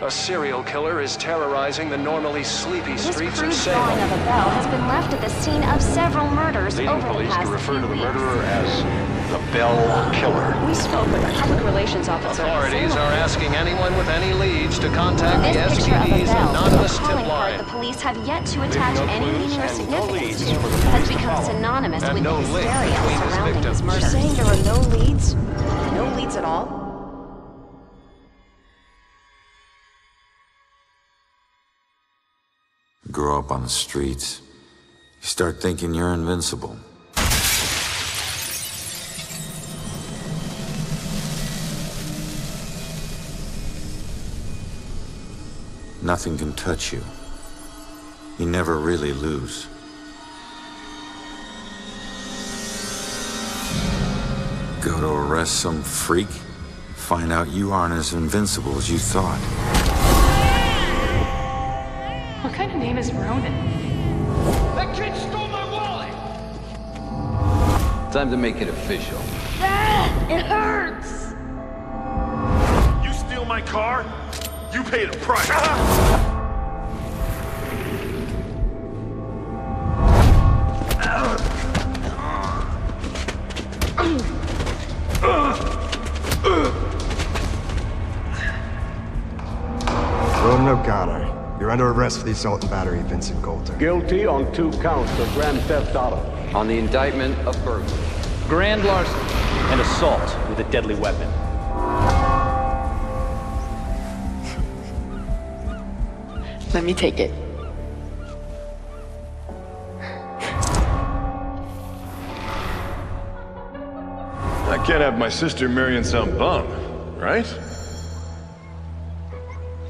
A serial killer is terrorizing the normally sleepy This streets of crude Salem. drawing of a bell has been left at the scene of several murders Leading over the police past to refer few to the weeks. murderer as the Bell Killer. We spoke with a public relations officer. Authorities are asking anyone with any leads to contact the This picture of a SPD's bell, anonymous a tip calling card line. the police have yet to attach no any clues meaning or and significance leads to, for the has police to become follow. synonymous And with no the link hysteria between his surrounding victims. his murder. You're saying there were no leads? No leads at all? Grow up on the streets. You start thinking you're invincible. Nothing can touch you. You never really lose. Go to arrest some freak, find out you aren't as invincible as you thought. What kind of name is Ronan? That kid stole my wallet! Time to make it official. It hurts! You steal my car? You paid a price. Ronan O'Connor, you're under arrest for the assault and battery of Vincent Coulter. Guilty on 2 counts of grand theft auto. On the indictment of burglary. Grand larceny and assault with a deadly weapon. Let me take it. I can't have my sister marrying some bum, right?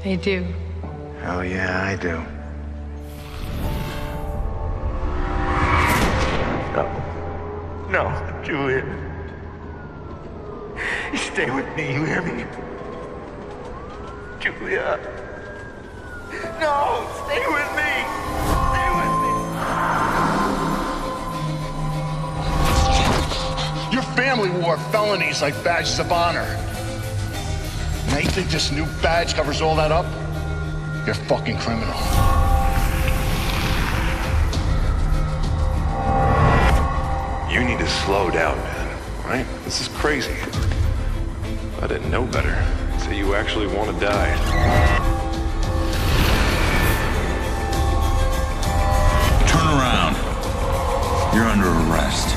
They do. Hell yeah, I do. No, Julian. Stay with me, you hear me? Julia. No, stay with me. Stay with me. Your family wore felonies like badges of honor. Now you think this new badge covers all that up? You're a fucking criminal. You need to slow down, man. Right? This is crazy. If I didn't know better, I'd say you actually want to die. Turn around. You're under arrest.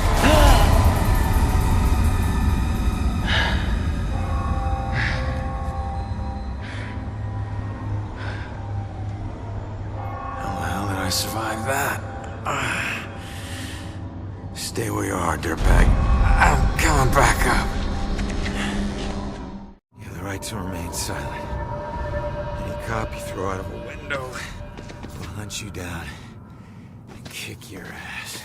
How the hell did I survive that? Stay where you are, dirtbag. I'm coming back up. You have the right to remain silent. Any cop you throw out of a window will hunt you down and kick your ass.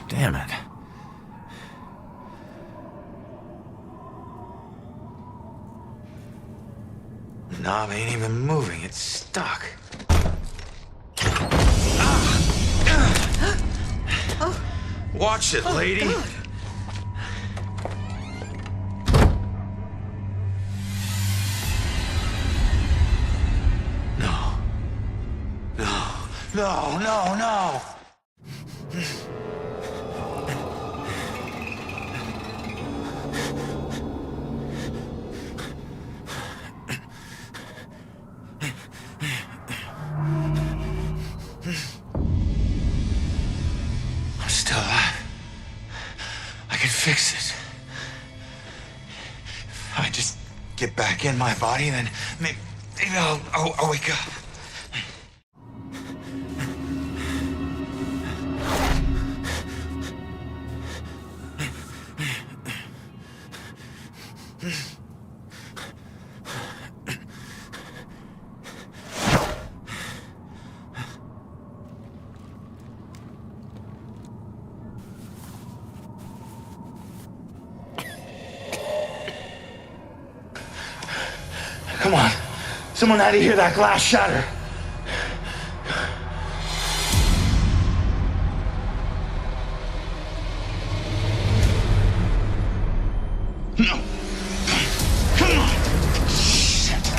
Damn it. The knob ain't even moving, it's stuck. Watch it, lady. No. No. No, no, no. I'm still alive. I can fix it. If I just get back in my body, then maybe I'll wake up. Someone had to hear that glass shatter. No. Come on. Shit.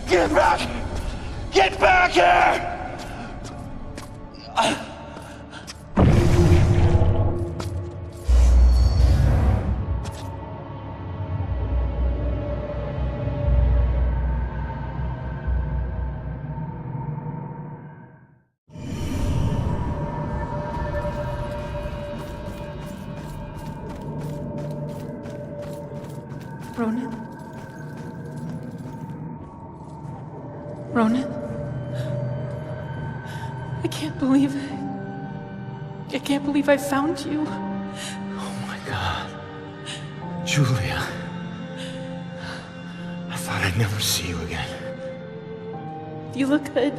Get back! Get back here! Ronan? Ronan? I can't believe it. I can't believe I found you. Oh my God. Julia. I thought I'd never see you again. You look good.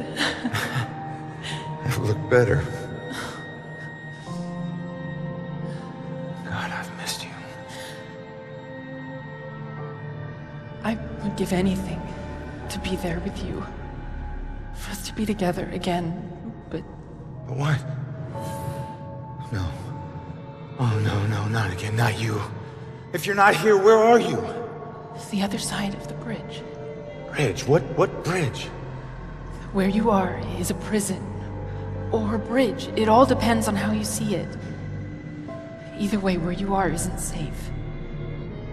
Never looked better. God, I've missed you. I would give anything to be there with you. For us to be together again, but... What? No. Oh, no, not again, not you. If you're not here, where are you? It's the other side of the bridge. Bridge? What bridge? Where you are is a prison. Or a bridge. It all depends on how you see it. Either way, where you are isn't safe.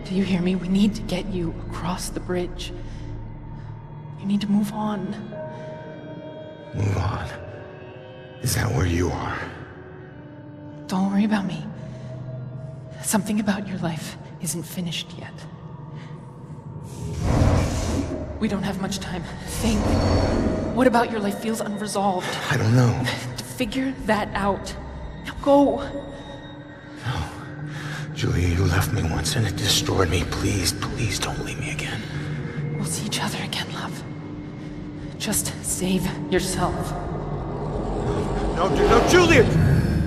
Do you hear me? We need to get you across the bridge. You need to move on. Move on? Is that where you are? Don't worry about me. Something about your life isn't finished yet. We don't have much time. Think. What about your life feels unresolved? I don't know. To figure that out. Now go. No. Julia, you left me once and it destroyed me. Please don't leave me again. We'll see each other again, love. Just save yourself. No, Julia!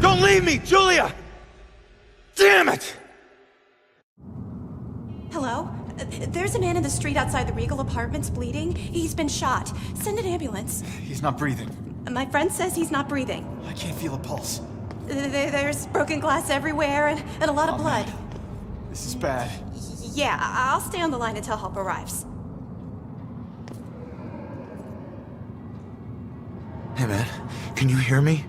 Don't leave me, Julia! Damn it! Hello? There's a man in the street outside the Regal Apartments bleeding. He's been shot. Send an ambulance. He's not breathing. My friend says he's not breathing. I can't feel a pulse. There's broken glass everywhere and a lot of blood. Man. This is bad. Yeah, I'll stay on the line until help arrives. Hey, man, can you hear me?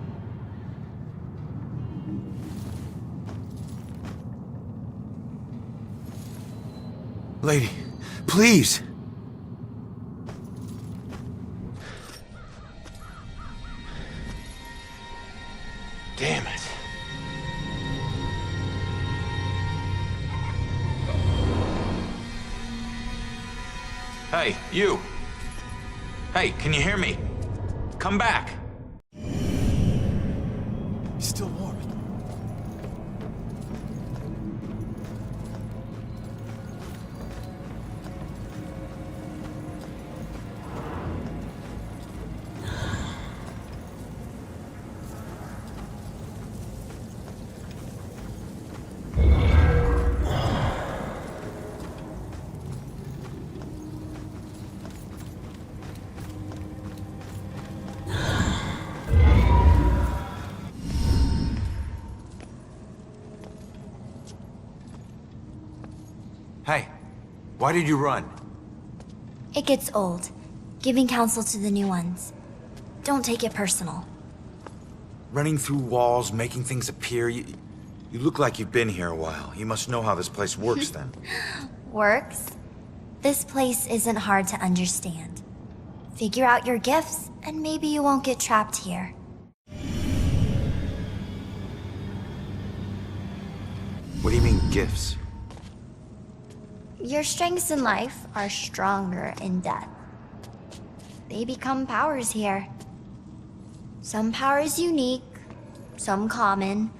Lady, please! Damn it. Hey, you! Hey, can you hear me? Come back! He's still warm. Hey, why did you run? It gets old, giving counsel to the new ones. Don't take it personal. Running through walls, making things appear, You look like you've been here a while. You must know how this place works then. Works? This place isn't hard to understand. Figure out your gifts, and maybe you won't get trapped here. What do you mean, gifts? Your strengths in life are stronger in death. They become powers here. Some powers unique, some common.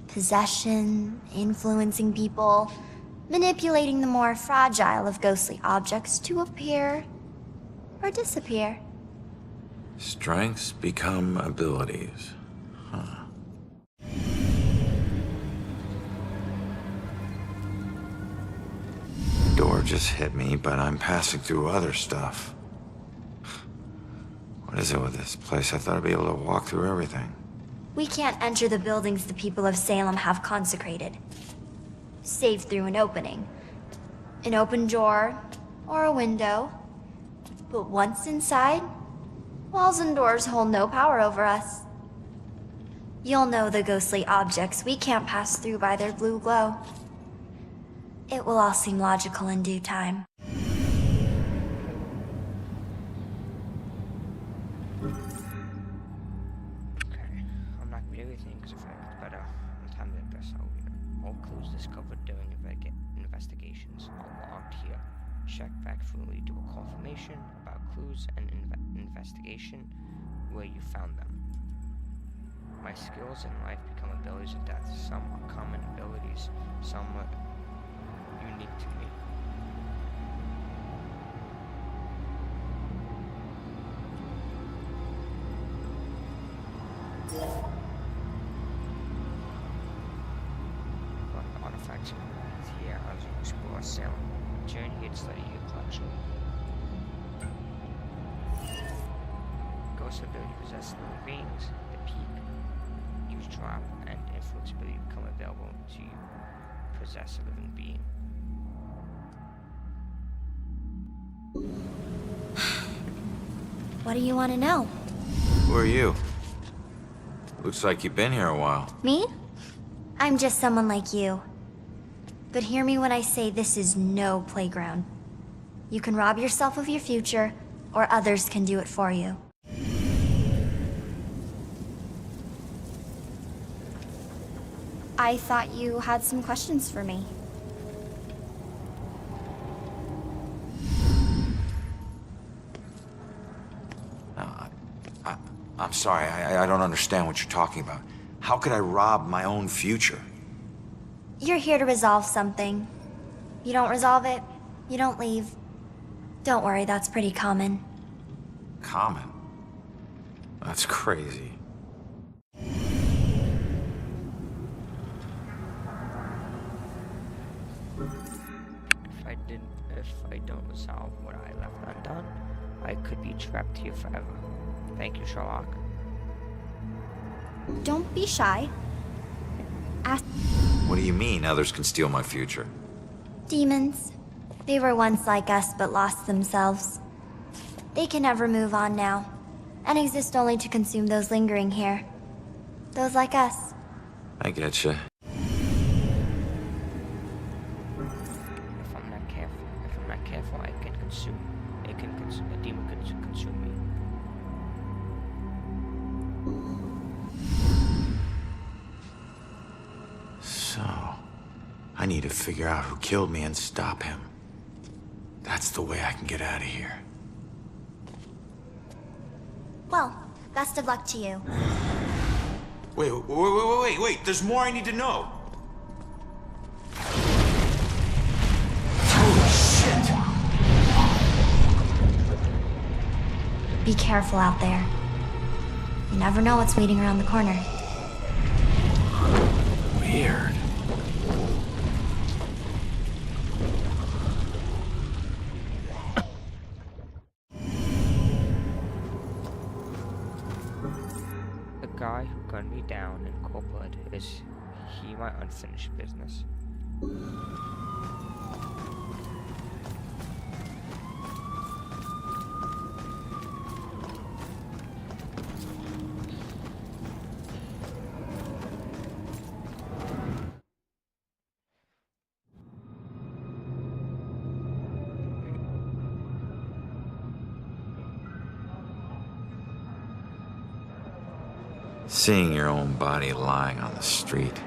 Possession, influencing people, manipulating the more fragile of ghostly objects to appear or disappear. Strengths become abilities. Huh. The door just hit me, but I'm passing through other stuff. What is it with this place? I thought I'd be able to walk through everything. We can't enter the buildings the people of Salem have consecrated. Save through an opening. An open door, or a window. But once inside, walls and doors hold no power over us. You'll know the ghostly objects we can't pass through by their blue glow. It will all seem logical in due time. Investigations are logged here. Check back frequently, do a confirmation about clues and investigation where you found them. My skills in life become abilities in death. Some are common abilities, some are unique to me. Artifacts here as you explore Salem. Journey here to study your collection. Ghost ability possess living beings. The peak, use drop, and influence ability become available to you. Possess a living being. What do you want to know? Who are you? Looks like you've been here a while. Me? I'm just someone like you. But hear me when I say this is no playground. You can rob yourself of your future, or others can do it for you. I thought you had some questions for me. I'm sorry, I don't understand what you're talking about. How could I rob my own future? You're here to resolve something. You don't resolve it, you don't leave. Don't worry, that's pretty common. Common? That's crazy. If I don't resolve what I left undone, I could be trapped here forever. Thank you, Sherlock. Don't be shy. Ask. What do you mean others can steal my future? Demons. They were once like us but lost themselves. They can never move on now, and exist only to consume those lingering here. Those like us. I getcha. If I'm not careful, I can consume. A demon can consume me. So, I need to figure out who killed me and stop him. That's the way I can get out of here. Well, best of luck to you. Wait, there's more I need to know. Be careful out there. You never know what's waiting around the corner. Weird. The guy who gunned me down in cold blood, is he my unfinished business? Seeing your own body lying on the street.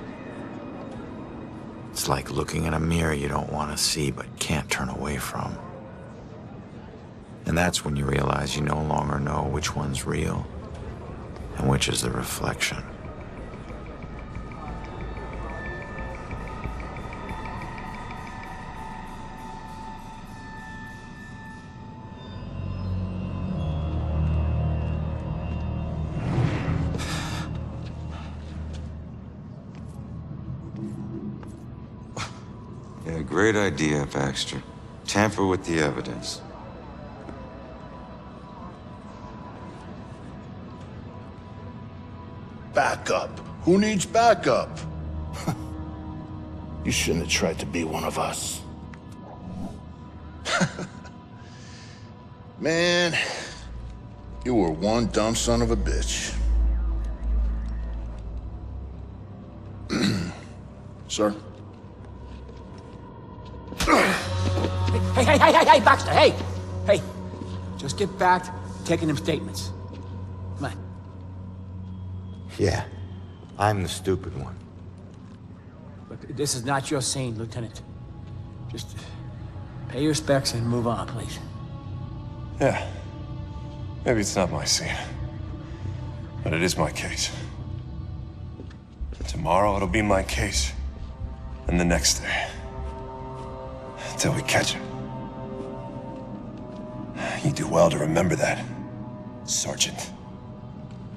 It's like looking in a mirror you don't want to see but can't turn away from. And that's when you realize you no longer know which one's real and which is the reflection. Yeah, great idea, Baxter. Tamper with the evidence. Backup? Who needs backup? You shouldn't have tried to be one of us. Man, you were one dumb son of a bitch. Sir? Hey, Baxter, hey! Hey, just get back to taking them statements. Come on. Yeah, I'm the stupid one. Look, this is not your scene, Lieutenant. Just pay your respects and move on, please. Yeah. Maybe it's not my scene. But it is my case. Tomorrow it'll be my case. And the next day. Until we catch him. You do well to remember that, Sergeant.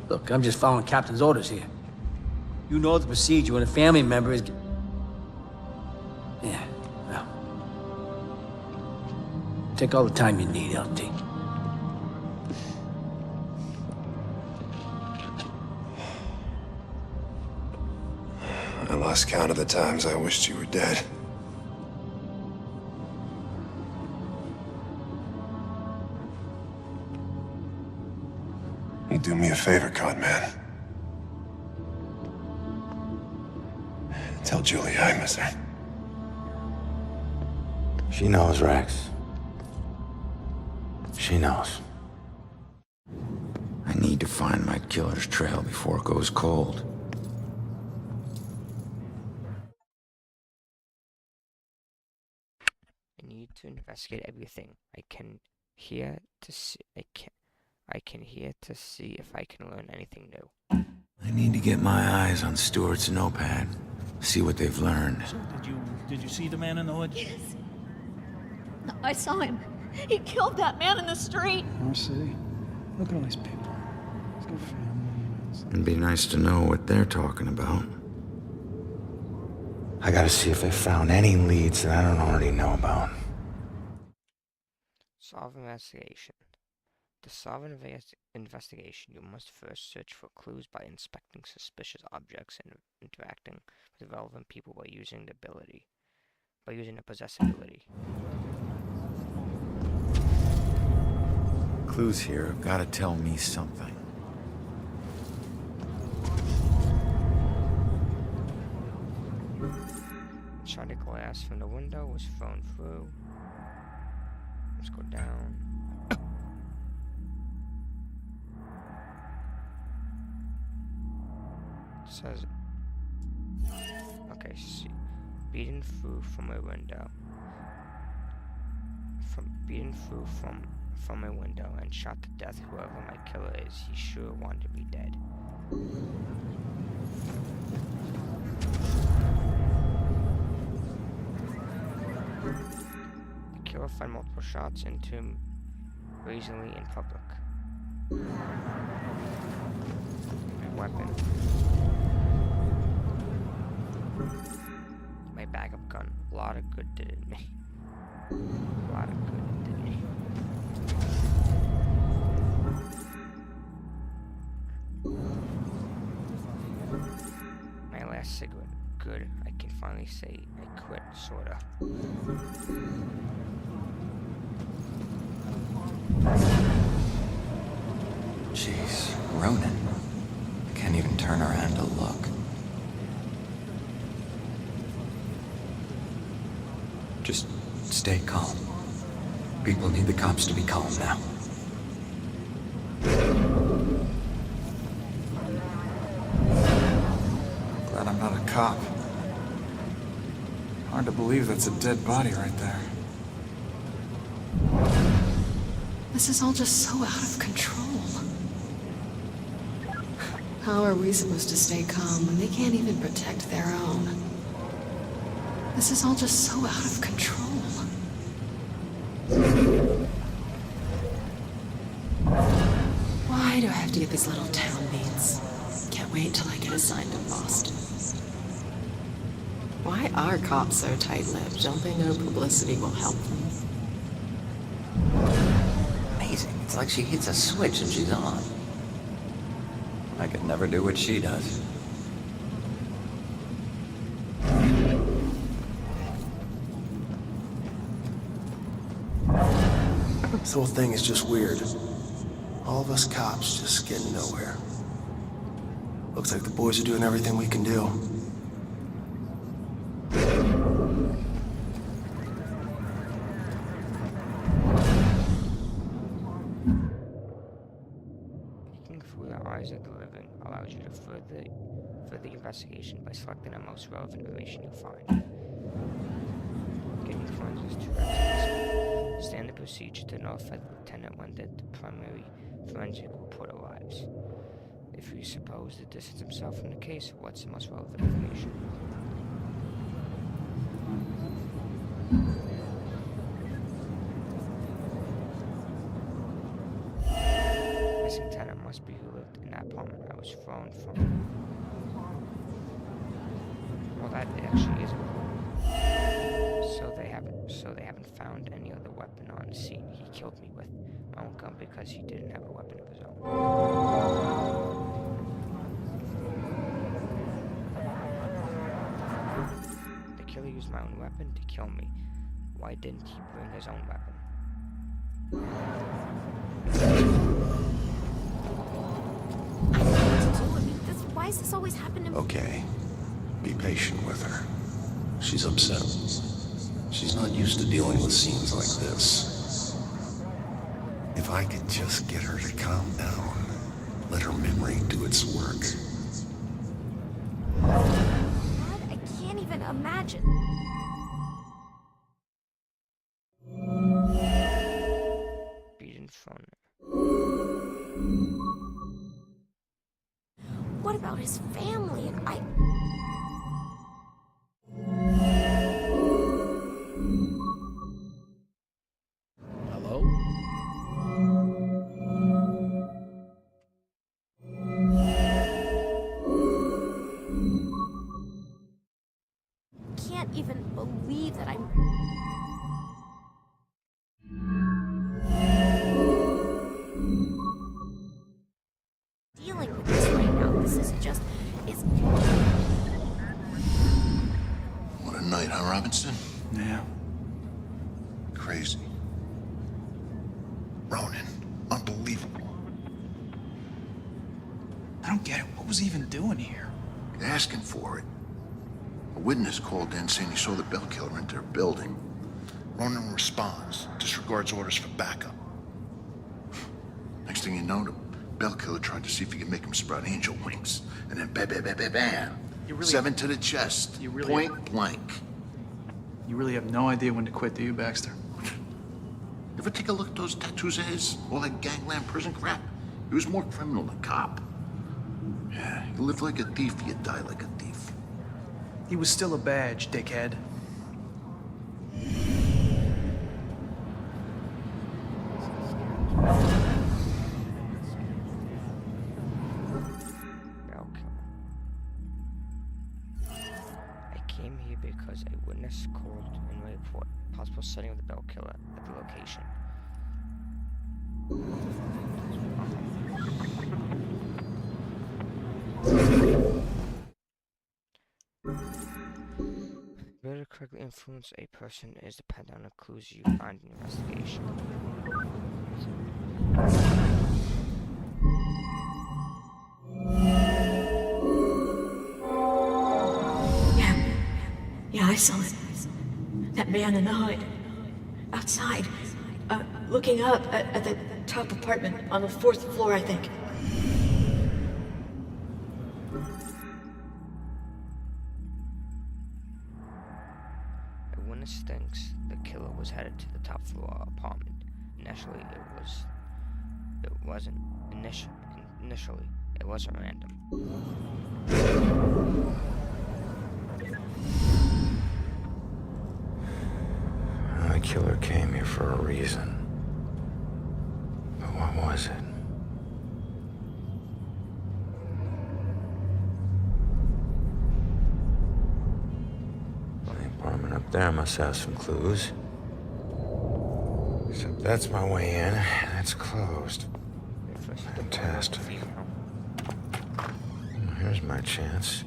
Look, I'm just following Captain's orders here. You know the procedure when a family member is... Yeah, well... Take all the time you need, LT. I lost count of the times I wished you were dead. You do me a favor, con man. Tell Julie I miss her. She knows, Rex. She knows. I need to find my killer's trail before it goes cold. I need to investigate everything I can hear to see. I can hear to see if I can learn anything new. I need to get my eyes on Stewart's notepad. See what they've learned. So did you see the man in the hood? Yes. I saw him. He killed that man in the street. I see. Look at all these people. He's got family. It'd be nice to know what they're talking about. I gotta see if they found any leads that I don't already know about. Solve investigation. To solve an investigation, you must first search for clues by inspecting suspicious objects and interacting with relevant people by using the possess ability. Clues here have gotta tell me something. Shot glass from the window was thrown through. Let's go down. It says, okay, see, beaten through from a window. Beaten through from a window and shot to death. Whoever my killer is, he sure wanted to be dead. The killer fired multiple shots into him brazenly in public. My weapon. My backup gun. A lot of good did it me. A lot of good did me. My last cigarette. Good. I can finally say I quit, sorta. Jeez, Ronan. Can't even turn around to look. Just stay calm. People need the cops to be calm now. cop. Hard to believe that's a dead body right there. This is all just so out of control. How are we supposed to stay calm when they can't even protect their own? This is all just so out of control. Why do I have to get these little town beats? Can't wait till I get assigned to Boston. Why are cops so tight-lipped? Don't they know publicity will help them? Amazing. It's like she hits a switch and she's on. I could never do what she does. This whole thing is just weird. All of us cops just getting nowhere. Looks like the boys are doing everything we can do. Looking through the eyes of the living allows you to further the investigation by selecting the most relevant information you'll find. Getting forensics to records. Standard procedure to notify the lieutenant when the primary forensic report arrives. If you suppose to distance himself from the case, what's the most relevant information? Missing tenant must be who lived in that apartment I was thrown from. Well, that actually is important. So they haven't found any other weapon on the scene he killed me with. My own gun, because he didn't have a weapon of his own. The killer used my own weapon to kill me. Why didn't he bring his own weapon? Why does this always happen to me? Okay. Be patient with her. She's upset. She's not used to dealing with scenes like this. If I could just get her to calm down, let her memory do its work. God, I can't even imagine. Beaten from. What about his family? And Hello? can't even believe that I'm... dealing with this right now. This is just... it's... What a night, huh, Robinson? Yeah. Crazy. Ronan, unbelievable. I don't get it. What was he even doing here? Asking for it. A witness called in saying he saw the Bell Killer enter a building. Ronan responds, disregards orders for backup. Next thing you know, the Bell Killer tried to see if he could make him sprout angel wings. And then bam, bam, bam, bam, bam. You really 7 to the chest. You really point blank. You really have no idea when to quit, do you, Baxter? You ever take a look at those tattoos of his? All that gangland prison crap? He was more criminal than cop. Yeah, you live like a thief, you die like a thief. He was still a badge, dickhead. Bell Killer. I came here because a witness called in my report possible sighting of the Bell Killer at the location. Whether to correctly influence a person is dependent on the clues you find in the investigation. Yeah, I saw it. That man in the hood. Outside. Looking up at the top apartment on the 4th floor, I think. witness thinks the killer was headed to the top floor apartment. Initially, it wasn't random. The killer came here for a reason. But what was it? The apartment up there must have some clues. Except that's my way in, and it's closed. Fantastic. Well, here's my chance.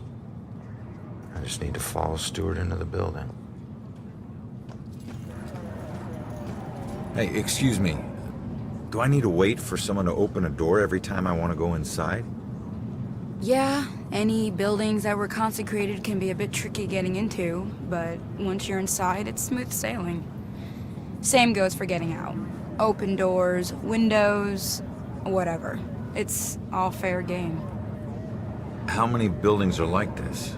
I just need to follow Stewart into the building. Hey, excuse me. Do I need to wait for someone to open a door every time I want to go inside? Yeah, any buildings that were consecrated can be a bit tricky getting into, but once you're inside, it's smooth sailing. Same goes for getting out. Open doors, windows, whatever. It's all fair game. How many buildings are like this?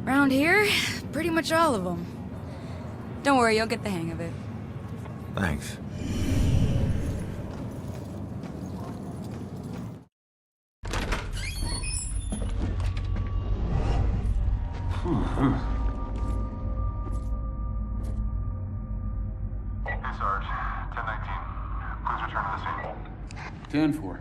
Around here, pretty much all of them. Don't worry, you'll get the hang of it. Thanks. Hey, Sarge. 1019. Please return to the scene. 10-4.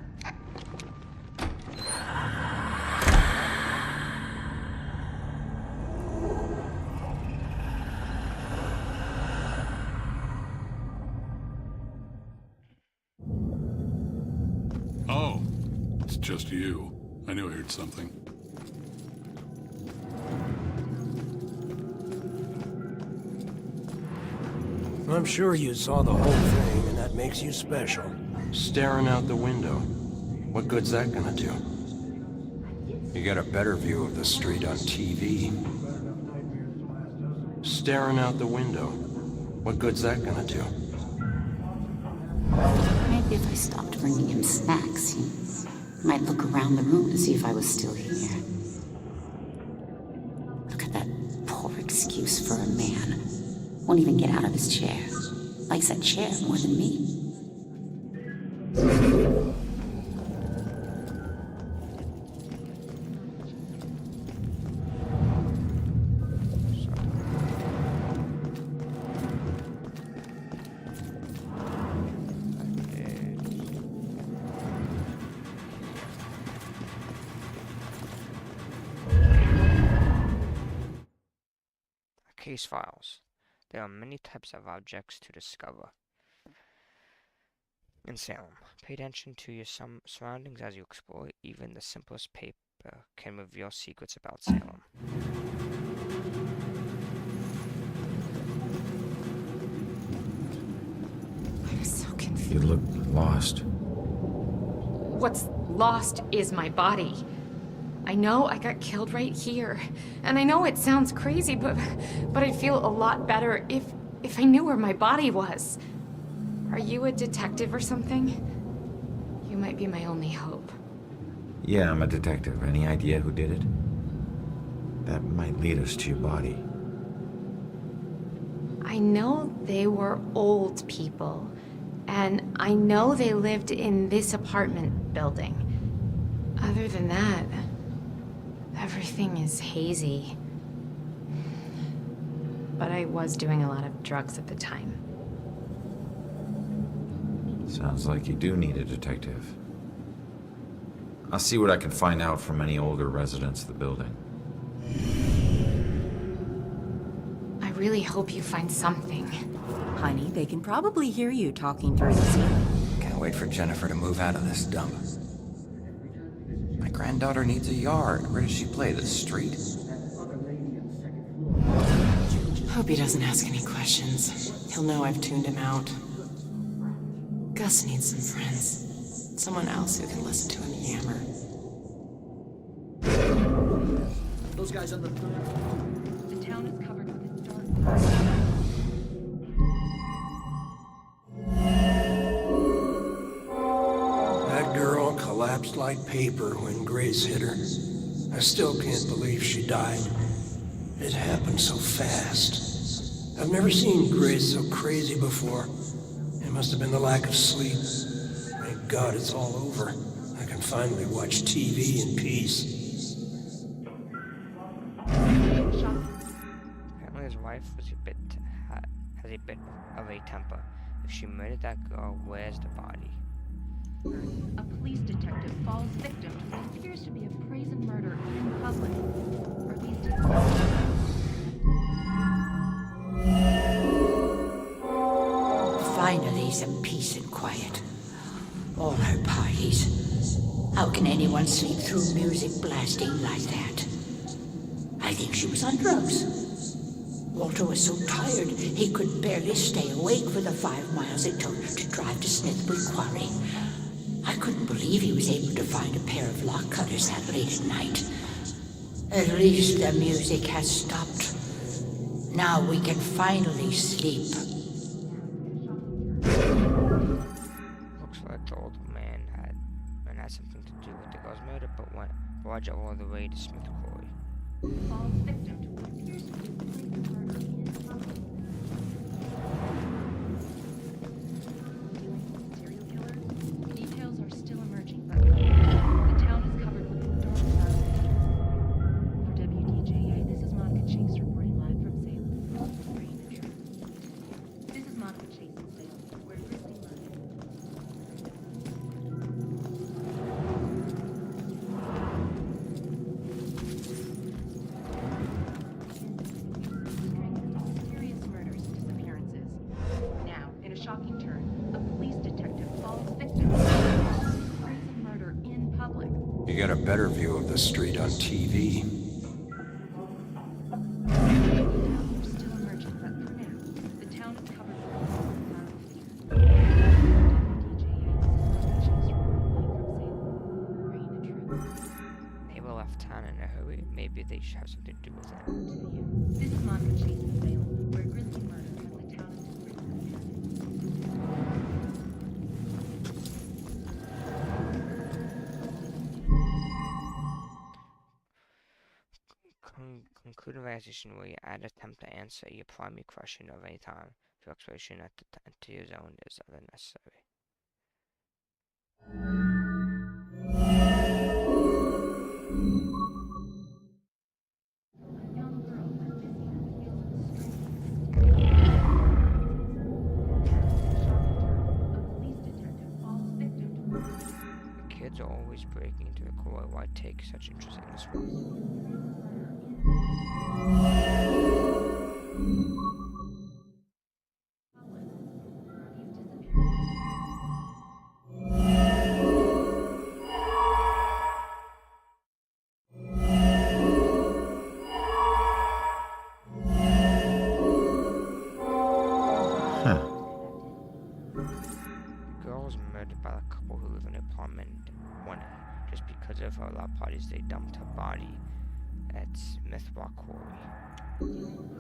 Oh, it's just you. I knew I heard something. I'm sure you saw the whole thing, and that makes you special. Staring out the window. What good's that gonna do? You get a better view of the street on TV. Staring out the window. What good's that gonna do? Maybe if I stopped bringing him snacks, he might look around the room to see if I was still here. Look at that poor excuse for a man. Won't even get out of his chair. Likes that chair more than me. Case files. There are many types of objects to discover. In Salem, pay attention to your surroundings as you explore. Even the simplest paper can reveal secrets about Salem. I'm so confused. You look lost. What's lost is my body. I know I got killed right here. And I know it sounds crazy, but I'd feel a lot better if I knew where my body was. Are you a detective or something? You might be my only hope. Yeah, I'm a detective. Any idea who did it? That might lead us to your body. I know they were old people. And I know they lived in this apartment building. Other than that, everything is hazy. But I was doing a lot of drugs at the time. Sounds like you do need a detective. I'll see what I can find out from any older residents of the building. I really hope you find something. Honey, they can probably hear you talking through the ceiling. Can't wait for Jennifer to move out of this dump. My granddaughter needs a yard. Where does she play? The street? Hope he doesn't ask any questions. He'll know I've tuned him out. Gus needs some friends. Someone else who can listen to him yammer. Those guys on the... The town is covered with dark. That girl collapsed like paper when Grace hit her. I still can't believe she died. It happened so fast. I've never seen Grace so crazy before. It must have been the lack of sleep. Thank God it's all over. I can finally watch TV in peace. Apparently his wife was has a bit of a temper. If she murdered that girl, where's the body? A police detective falls victim to what appears to be a brazen murder in public. Are these Finally, some peace and quiet. All her parties. How can anyone sleep through music blasting like that? I think she was on drugs. Walter was so tired he could barely stay awake for the 5 miles it took to drive to Smithwick Quarry. I couldn't believe he was able to find a pair of lock cutters that late at night. At least the music has stopped. Now we can finally sleep. Looks like the old man had something to do with the girl's murder, but why drive all the way to Smith Quarry? falls victim to what appears to be a brazen murder in public. Serial killer? Details are still emerging, but the town is covered with dark clouds. For WDJA, this is Monica Chase reporting live from Salem. This is Monica Chase in Salem, where Grizzly mysterious murders and disappearances. Now, in a shocking turn, a police detective falls victim to a brazen murder in public. You get a better view of the street on TV. Still emerging, but for now, the town is covered with They were left town in a hurry. Maybe they should have something to do with it. This is Monica Chase in Salem, where Grizzly murder has the town in Conclude investigation where you add attempt to answer your primary question of any time to exploration at the to your zone is other necessary. Kids are always breaking into the core. Why take such interest in this one? Of her lab parties, they dumped her body at Smithwick Quarry.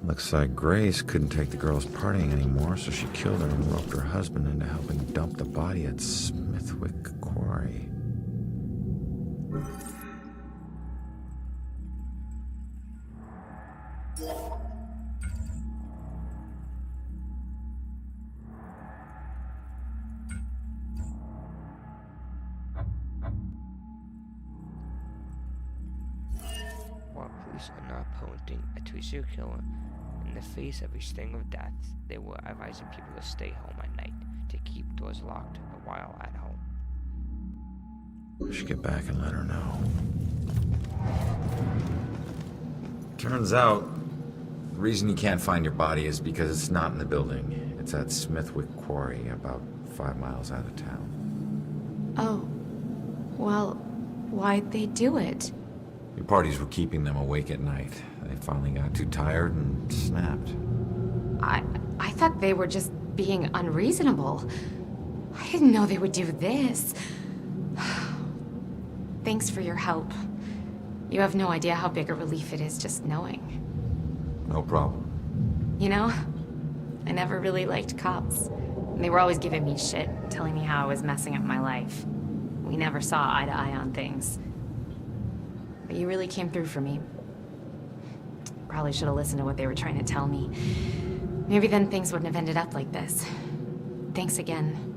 Looks like Grace couldn't take the girl's partying anymore, so she killed her and roped her husband into helping dump the body at Smithwick Quarry. While police are not pointing a serial killer in the face of a sting of death, they were advising people to stay home at night, to keep doors locked while at home. We should get back and let her know. Turns out, the reason you can't find your body is because it's not in the building. It's at Smithwick Quarry, about 5 miles out of town. Oh. Well, why'd they do it? Your parties were keeping them awake at night. They finally got too tired and snapped. I thought they were just being unreasonable. I didn't know they would do this. Thanks for your help. You have no idea how big a relief it is just knowing. No problem. You know, I never really liked cops. They were always giving me shit, telling me how I was messing up my life. We never saw eye to eye on things. But you really came through for me. Probably should have listened to what they were trying to tell me. Maybe then things wouldn't have ended up like this. Thanks again.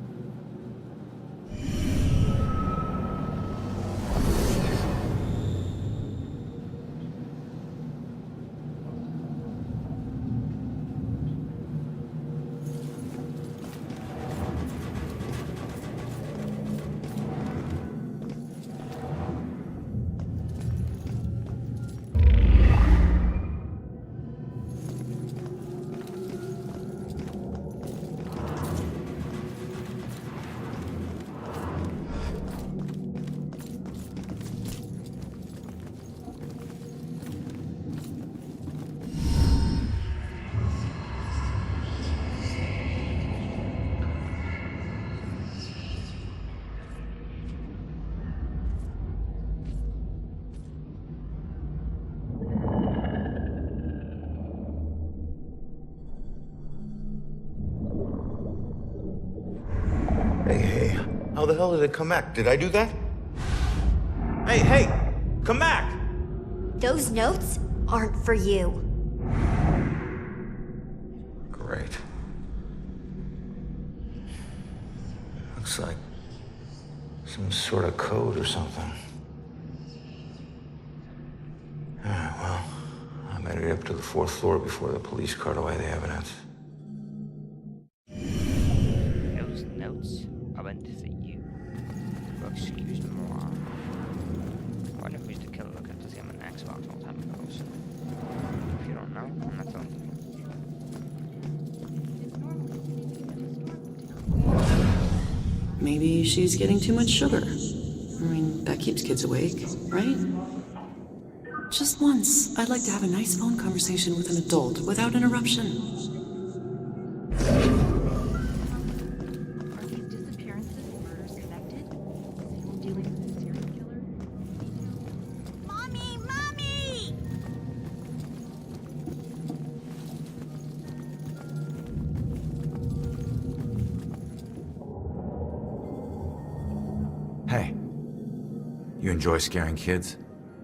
Hey, how the hell did it come back? Did I do that? Hey, come back! Those notes aren't for you. Great. Looks like some sort of code or something. Alright, well, I made it up to the 4th floor before the police cart away the evidence. Those notes are meant for you. Well, excuse me, moron. I wonder who's the killer. Look at this game on Xbox all the time goes. If you don't know, I'm not telling you. Maybe she's getting too much sugar. I mean, that keeps kids awake, right? Just once, I'd like to have a nice phone conversation with an adult without interruption. Are these disappearances and murders connected? Is anyone dealing with a serial killer? Mommy! Mommy! Hey, you enjoy scaring kids?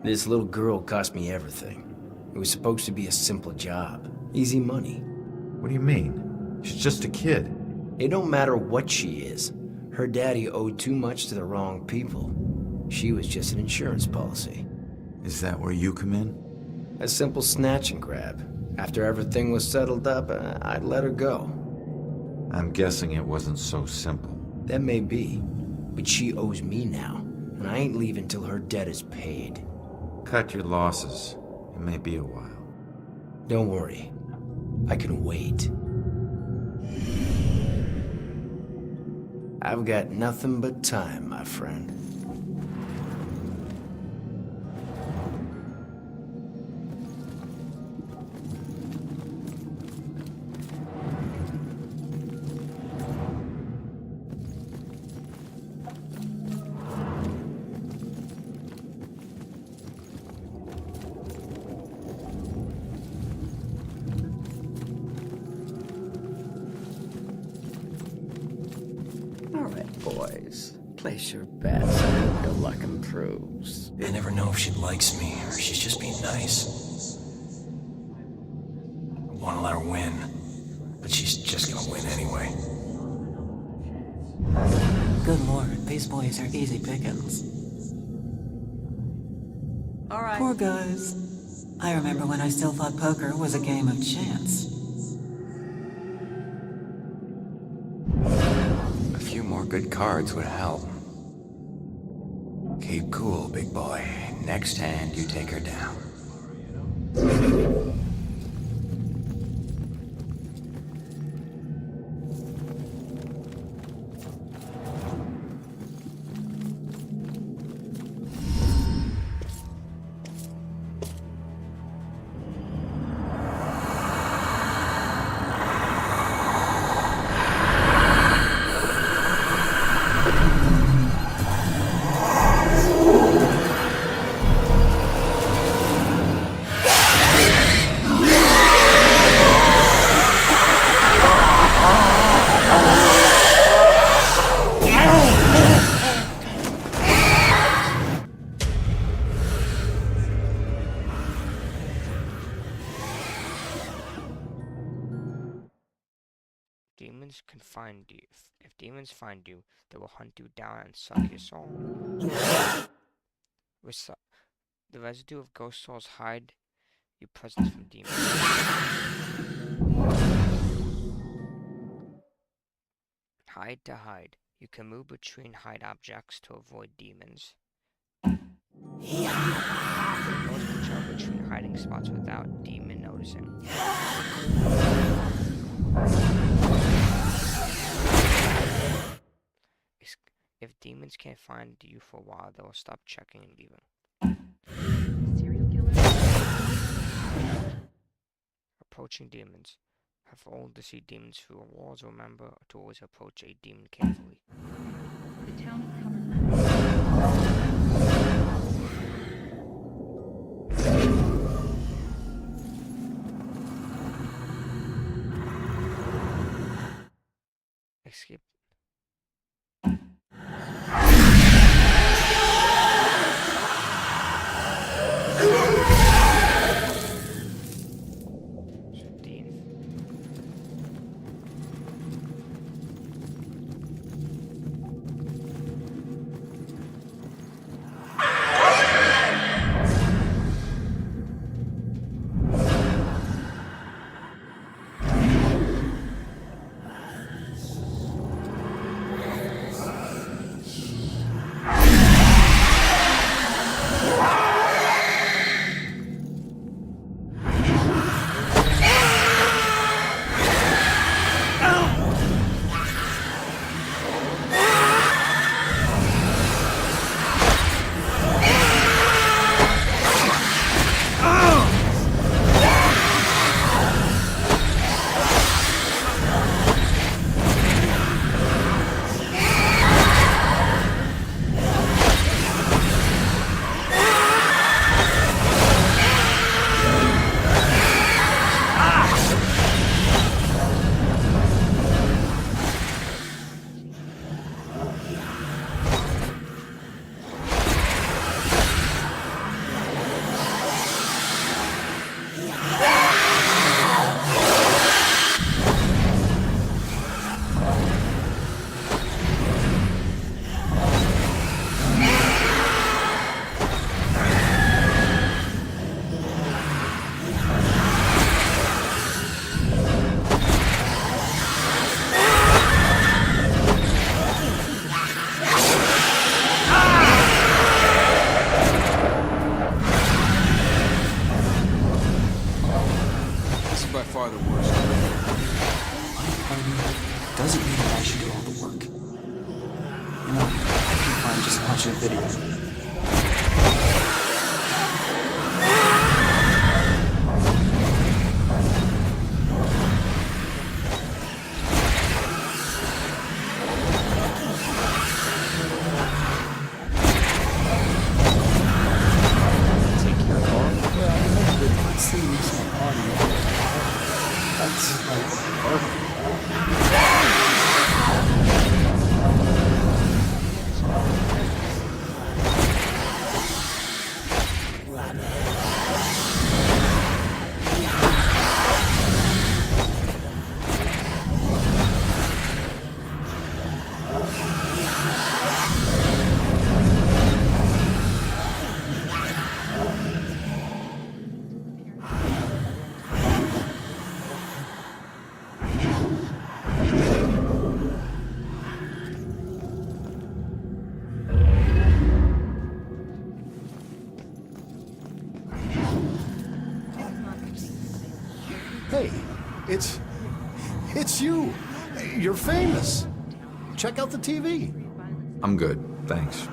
This little girl cost me everything. It was supposed to be a simple job. Easy money. What do you mean? She's just a kid. It don't matter what she is. Her daddy owed too much to the wrong people. She was just an insurance policy. Is that where you come in? A simple snatch and grab. After everything was settled up, I'd let her go. I'm guessing it wasn't so simple. That may be, but she owes me now, and I ain't leaving till her debt is paid. Cut your losses. It may be a while. Don't worry. I can wait. I've got nothing but time, my friend. Boys, place your bets and your luck improves. I never know if she likes me or she's just being nice. I want to let her win, but she's just gonna win anyway. Good lord, these boys are easy pickings. All right. Poor guys. I remember when I still thought poker was a game of chance. Good cards would help. Keep cool, big boy. Next hand, you take her down. demons find you, they will hunt you down and suck your soul. The residue of ghost souls hide your presence from demons. Hide to hide. You can move between hide objects to avoid demons. Most control between hiding spots without demon noticing. If demons can't find you for a while, they will stop checking and leaving. Serial killer? Approaching demons. Have old to see demons through walls. Remember to always approach a demon carefully. The town is covered. Escape. Doesn't mean that I should do all the work. You know, I can find just watching a video. Hey, it's you. You're famous. Check out the TV. I'm good, thanks.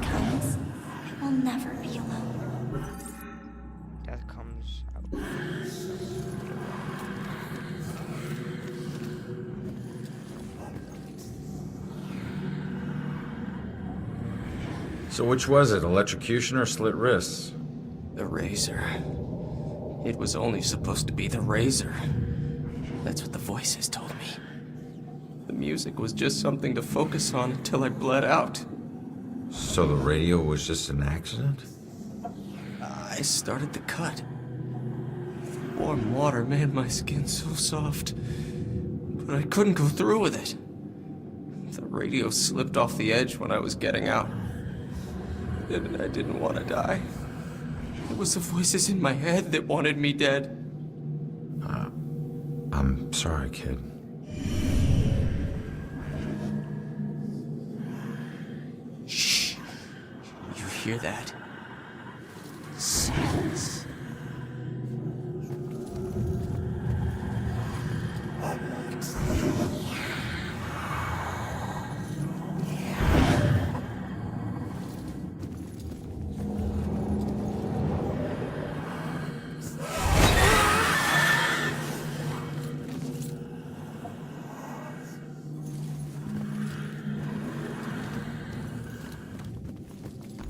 death comes, we'll never be alone. Death comes out. So which was it, electrocution or slit wrists? The razor. It was only supposed to be the razor. That's what the voices told me. The music was just something to focus on until I bled out. So the radio was just an accident? I started the cut. Warm water made my skin so soft, but I couldn't go through with it. The radio slipped off the edge when I was getting out. And I didn't want to die. It was the voices in my head that wanted me dead. I'm sorry, kid. Shh. You hear that? Silence.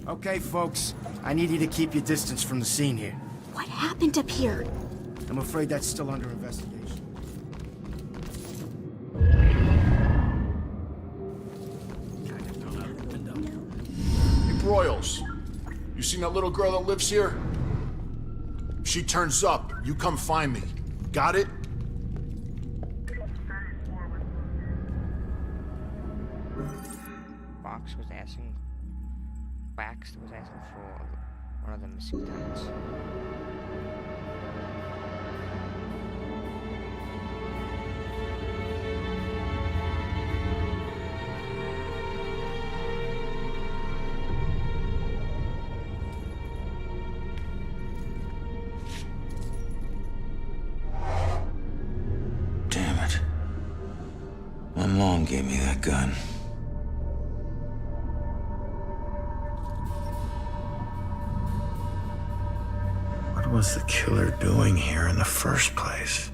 Okay, folks. I need you to keep your distance from the scene here. What happened up here? I'm afraid that's still under investigation. Hey, Broyles. You seen that little girl that lives here? If she turns up, you come find me. Got it? Bax was asking for one of the missing tenants. Damn it. My mom gave me that gun. What was the killer doing here in the first place?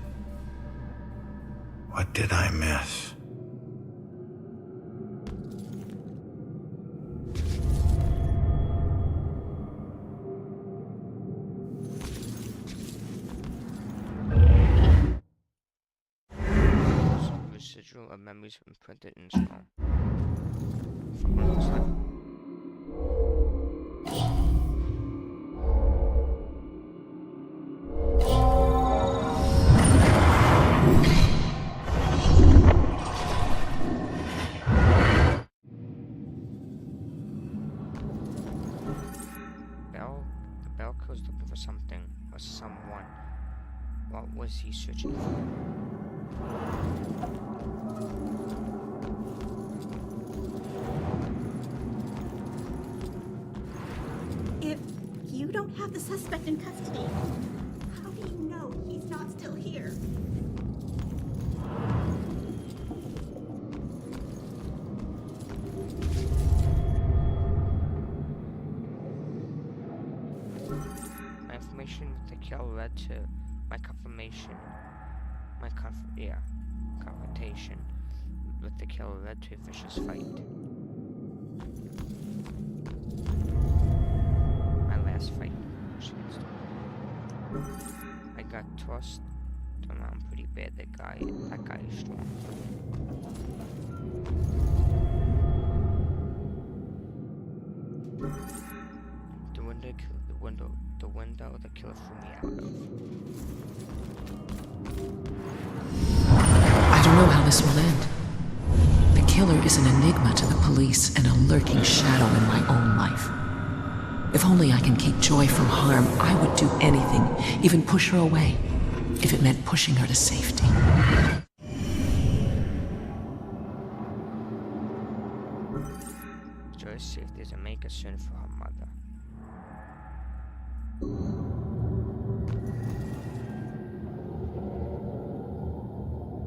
What did I miss? Residual of memories imprinted in his phone. From when he was like, Belko was looking for something or someone. What was he searching for? If you don't have the suspect in custody, how do you know he's not still here? My information with the kill led to my confirmation. Confrontation with the killer led to a vicious fight. My last fight. I got tossed around pretty bad. That guy is strong. The window the killer threw me out of. I don't know how this will end. The killer is an enigma to the police and a lurking shadow in my own life. If only I can keep Joy from harm, I would do anything, even push her away, if it meant pushing her to safety. Joy's safety is a main concern for her mother.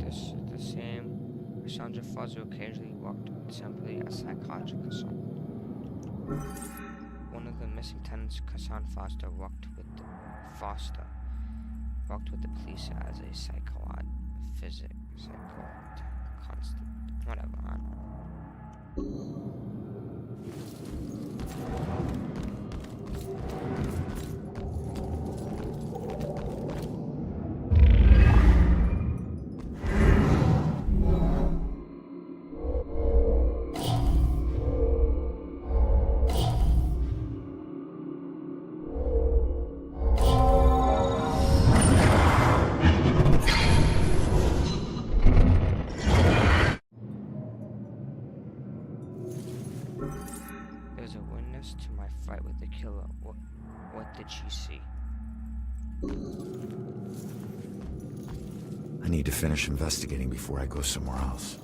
This is the same Cassandra Fuzz who occasionally walked simply a psychological consultant. One of the missing tenants, Kassan Foster, worked with the police as a whatever, I don't know. There's a witness to my fight with the killer. What did she see? I need to finish investigating before I go somewhere else.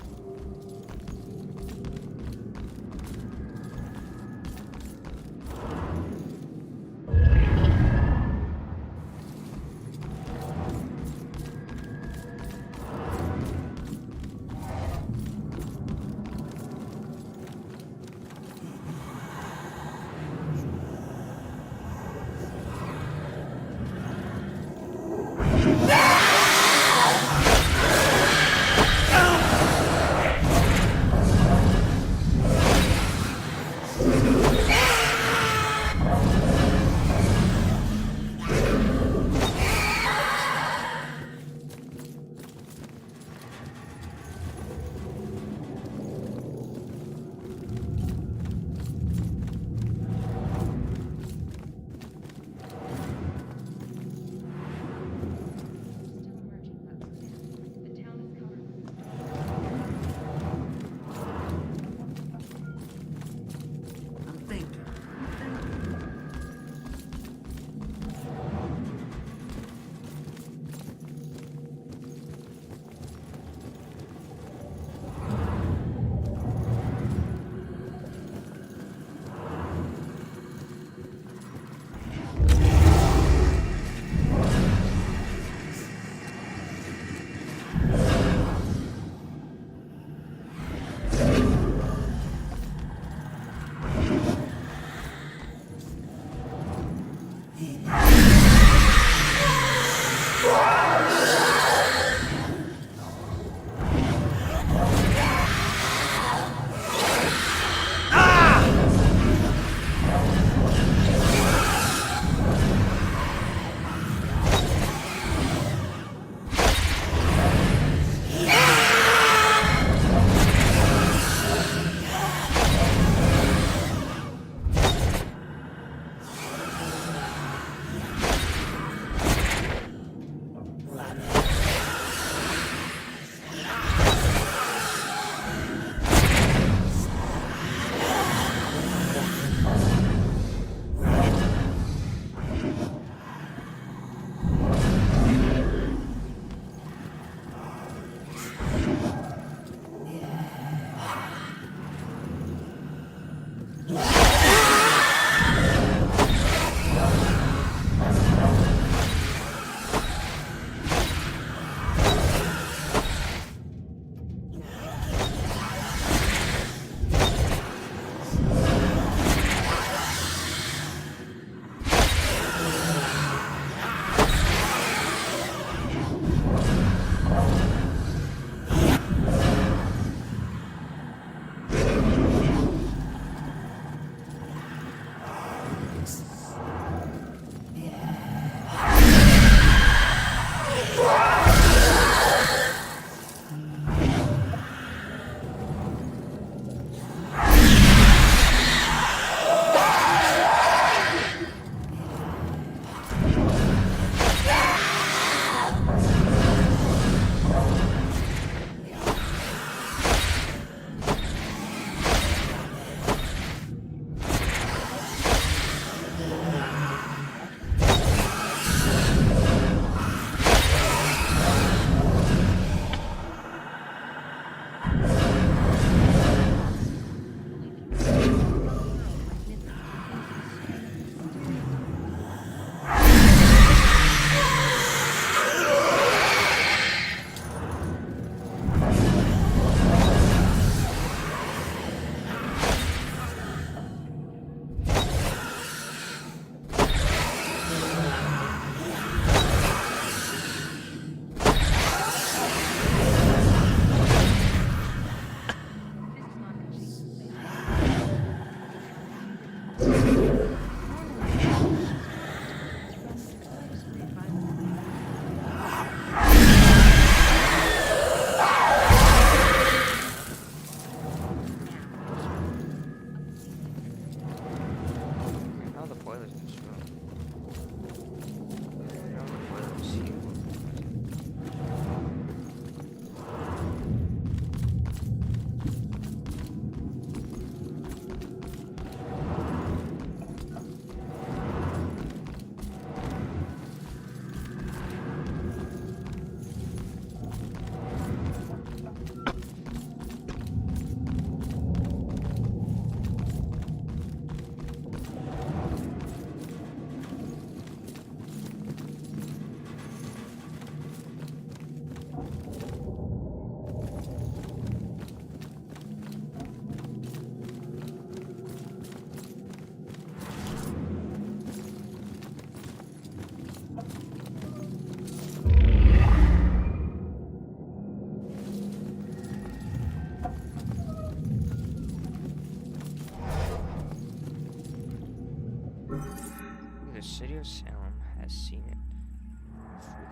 The city of Salem has seen it.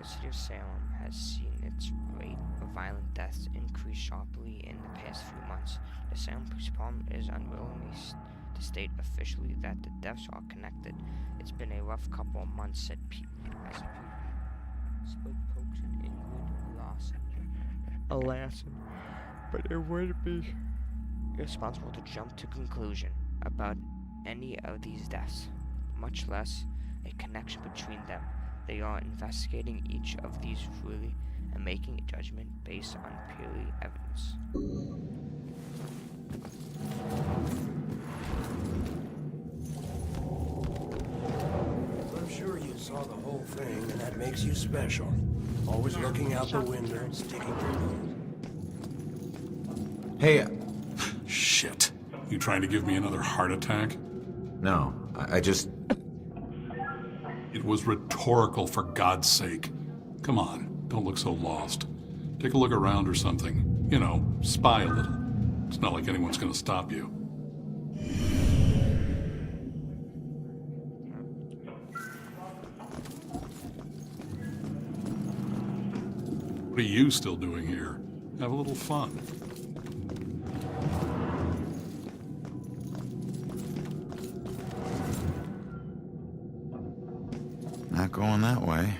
The city of Salem has seen its rate of violent deaths increase sharply in the past few months. The Salem Police Department is unwilling to state officially that the deaths are connected. It's been a rough couple of months, said spokesperson Ingrid Larson, but it would be irresponsible to jump to conclusion about any of these deaths, much less a connection between them. They are investigating each of these fully and making a judgment based on purely evidence. I'm sure you saw the whole thing, and that makes you special. Always looking out the window, sticking your nose. Hey, Shit. You trying to give me another heart attack? no, I just... It was rhetorical, for God's sake. Come on, don't look so lost. Take a look around or something. You know, spy a little. It's not like anyone's gonna stop you. What are you still doing here? Have a little fun. Not going that way.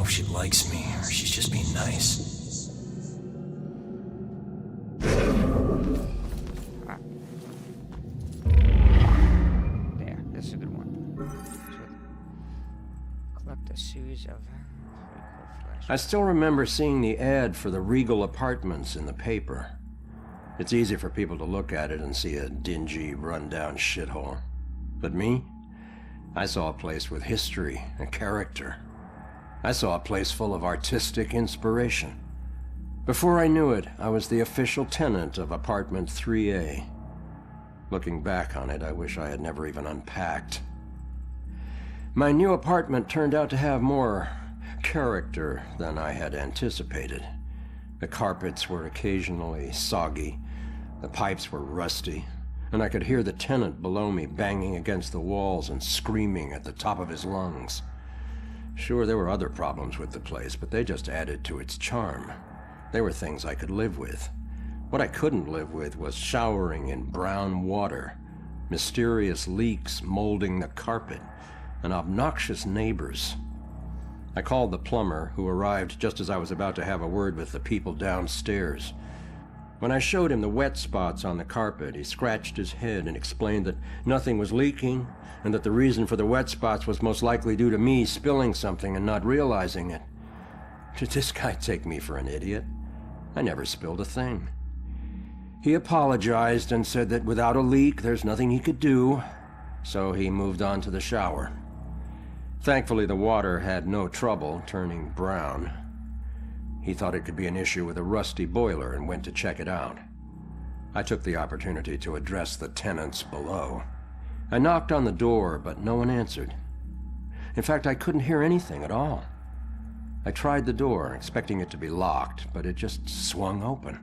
If she likes me, or she's just being nice. There, this is a good one. So, collect a series of... I still remember seeing the ad for the Regal Apartments in the paper. It's easy for people to look at it and see a dingy, run-down shithole. But me? I saw a place with history and character. I saw a place full of artistic inspiration. Before I knew it, I was the official tenant of apartment 3A. Looking back on it, I wish I had never even unpacked. My new apartment turned out to have more character than I had anticipated. The carpets were occasionally soggy, the pipes were rusty, and I could hear the tenant below me banging against the walls and screaming at the top of his lungs. Sure, there were other problems with the place, but they just added to its charm. They were things I could live with. What I couldn't live with was showering in brown water, mysterious leaks molding the carpet, and obnoxious neighbors. I called the plumber, who arrived just as I was about to have a word with the people downstairs. When I showed him the wet spots on the carpet, he scratched his head and explained that nothing was leaking, and that the reason for the wet spots was most likely due to me spilling something and not realizing it. Did this guy take me for an idiot? I never spilled a thing. He apologized and said that without a leak, there's nothing he could do, so he moved on to the shower. Thankfully, the water had no trouble turning brown. He thought it could be an issue with a rusty boiler and went to check it out. I took the opportunity to address the tenants below. I knocked on the door, but no one answered. In fact, I couldn't hear anything at all. I tried the door, expecting it to be locked, but it just swung open.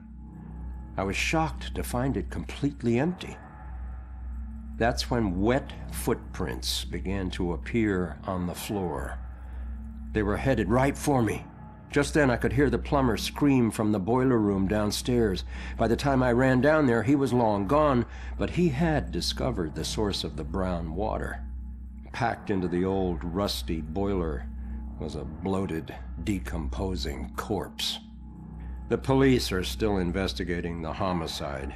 I was shocked to find it completely empty. That's when wet footprints began to appear on the floor. They were headed right for me. Just then, I could hear the plumber scream from the boiler room downstairs. By the time I ran down there, he was long gone, but he had discovered the source of the brown water. Packed into the old, rusty boiler was a bloated, decomposing corpse. The police are still investigating the homicide,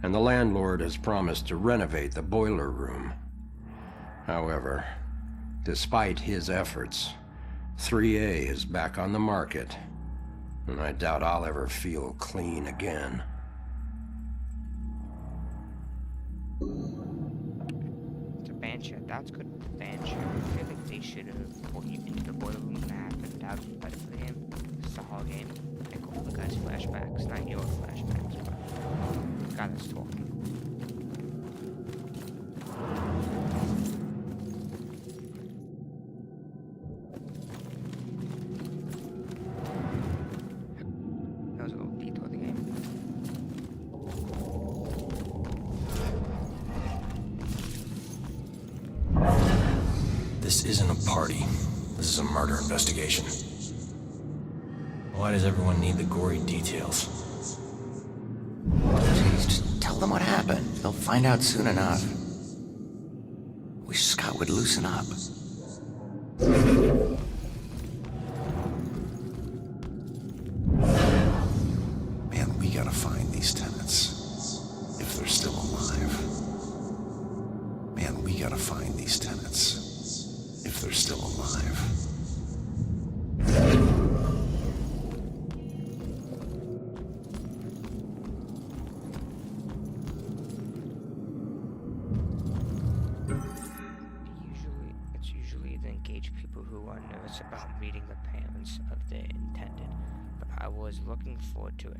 and the landlord has promised to renovate the boiler room. However, despite his efforts, 3A is back on the market, and I doubt I'll ever feel clean again. The Banshee, that's good. The Banshee, I feel like they should have put you into the boiler room when that happened. That would be better for the game. It's a hard game. They go for the guy's flashbacks, not your flashbacks, but the guy that's talking. That was a little detour of the game. This isn't a party. This is a murder investigation. Why does everyone need the gory details? Jeez, just tell them what happened. They'll find out soon enough. Wish Scott would loosen up. Man, we gotta find these tenants. If they're still alive. Man, we gotta find these tenants. If they're still alive. It's usually the engaged people who are nervous about meeting the parents of their intended, but I was looking forward to it.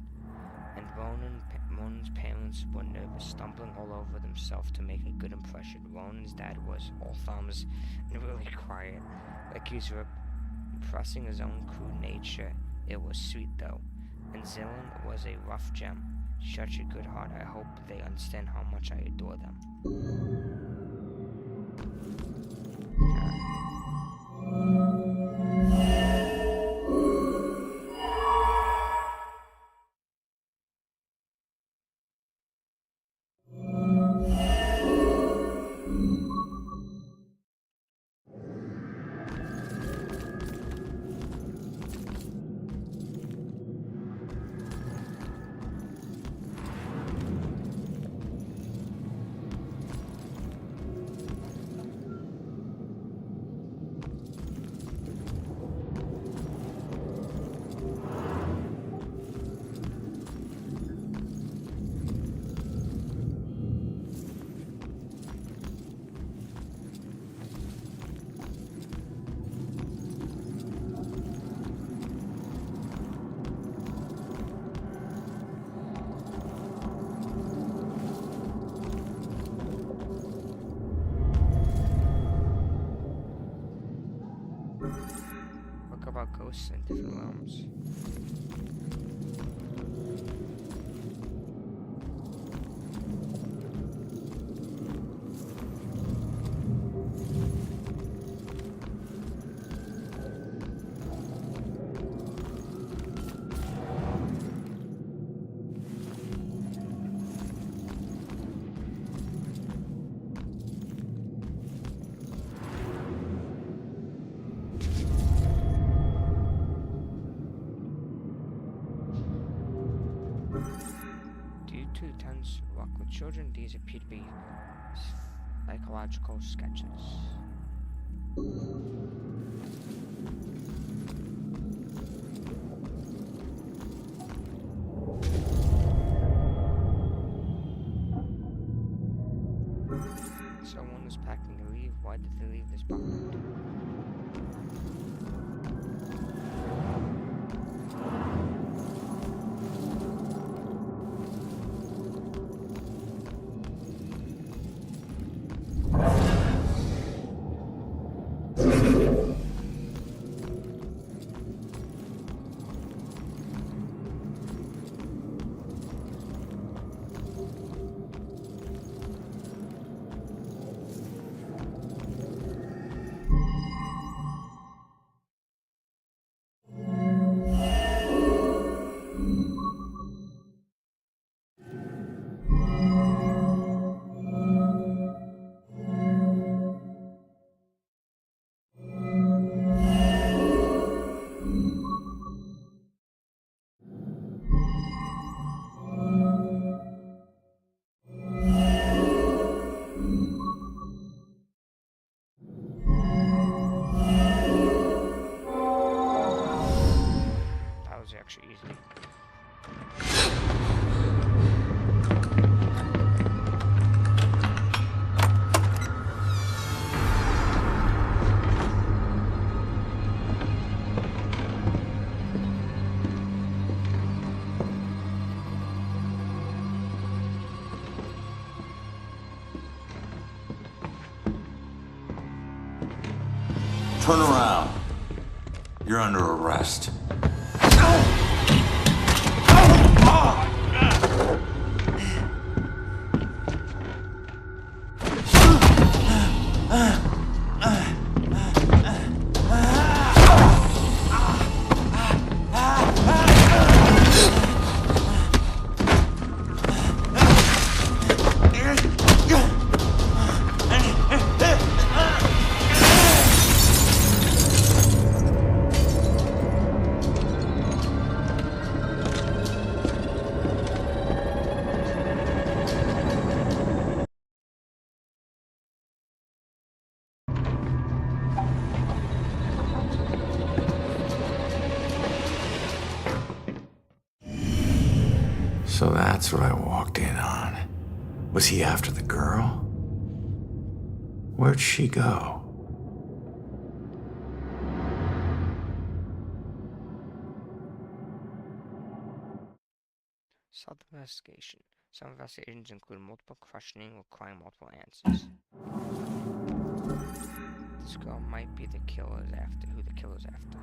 And Ronan's parents were nervous, stumbling all over themselves to make a good impression. Ronan's dad was all thumbs and really quiet, like he's repressing his own crude nature. It was sweet though. And Zillan was a rough gem. Such a good heart. I hope they understand how much I adore them. About ghosts in different realms. Due to tense work with children, these appear to be psychological sketches. Someone is packing to leave. Why did they leave this behind? Turn around. You're under arrest. So that's what I walked in on. Was he after the girl? Where'd she go? Self-investigation. Some investigations include multiple questioning requiring multiple answers. This girl might be the killer's after. Who the killer's after?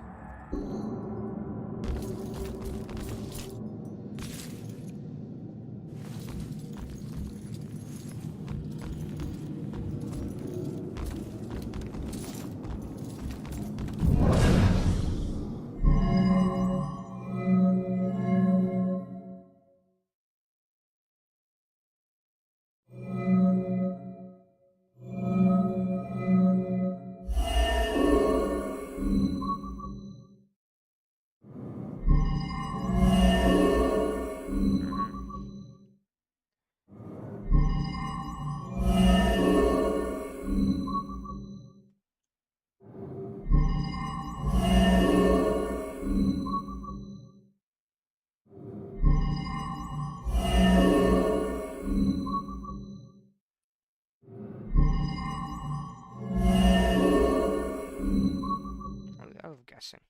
Guessing.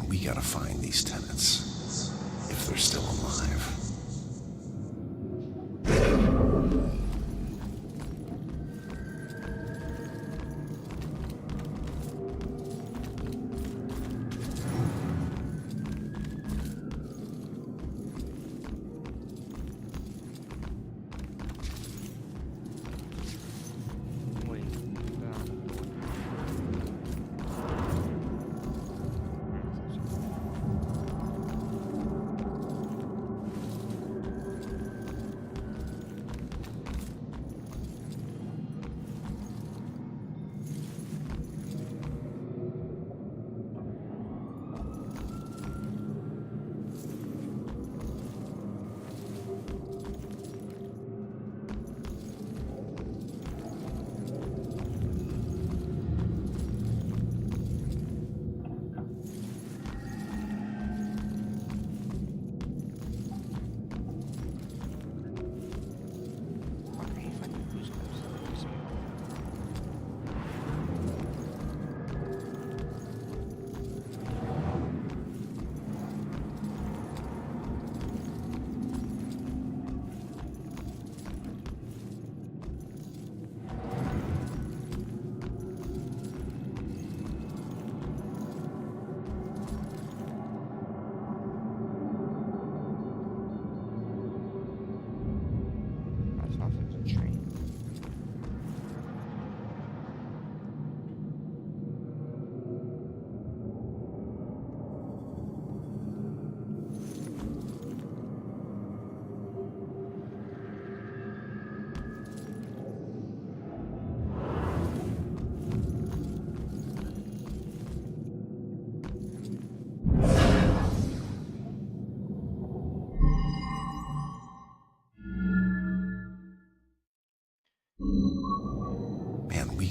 We gotta find these tenants, if they're still alive.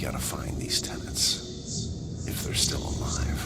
gotta find these tenants. If they're still alive.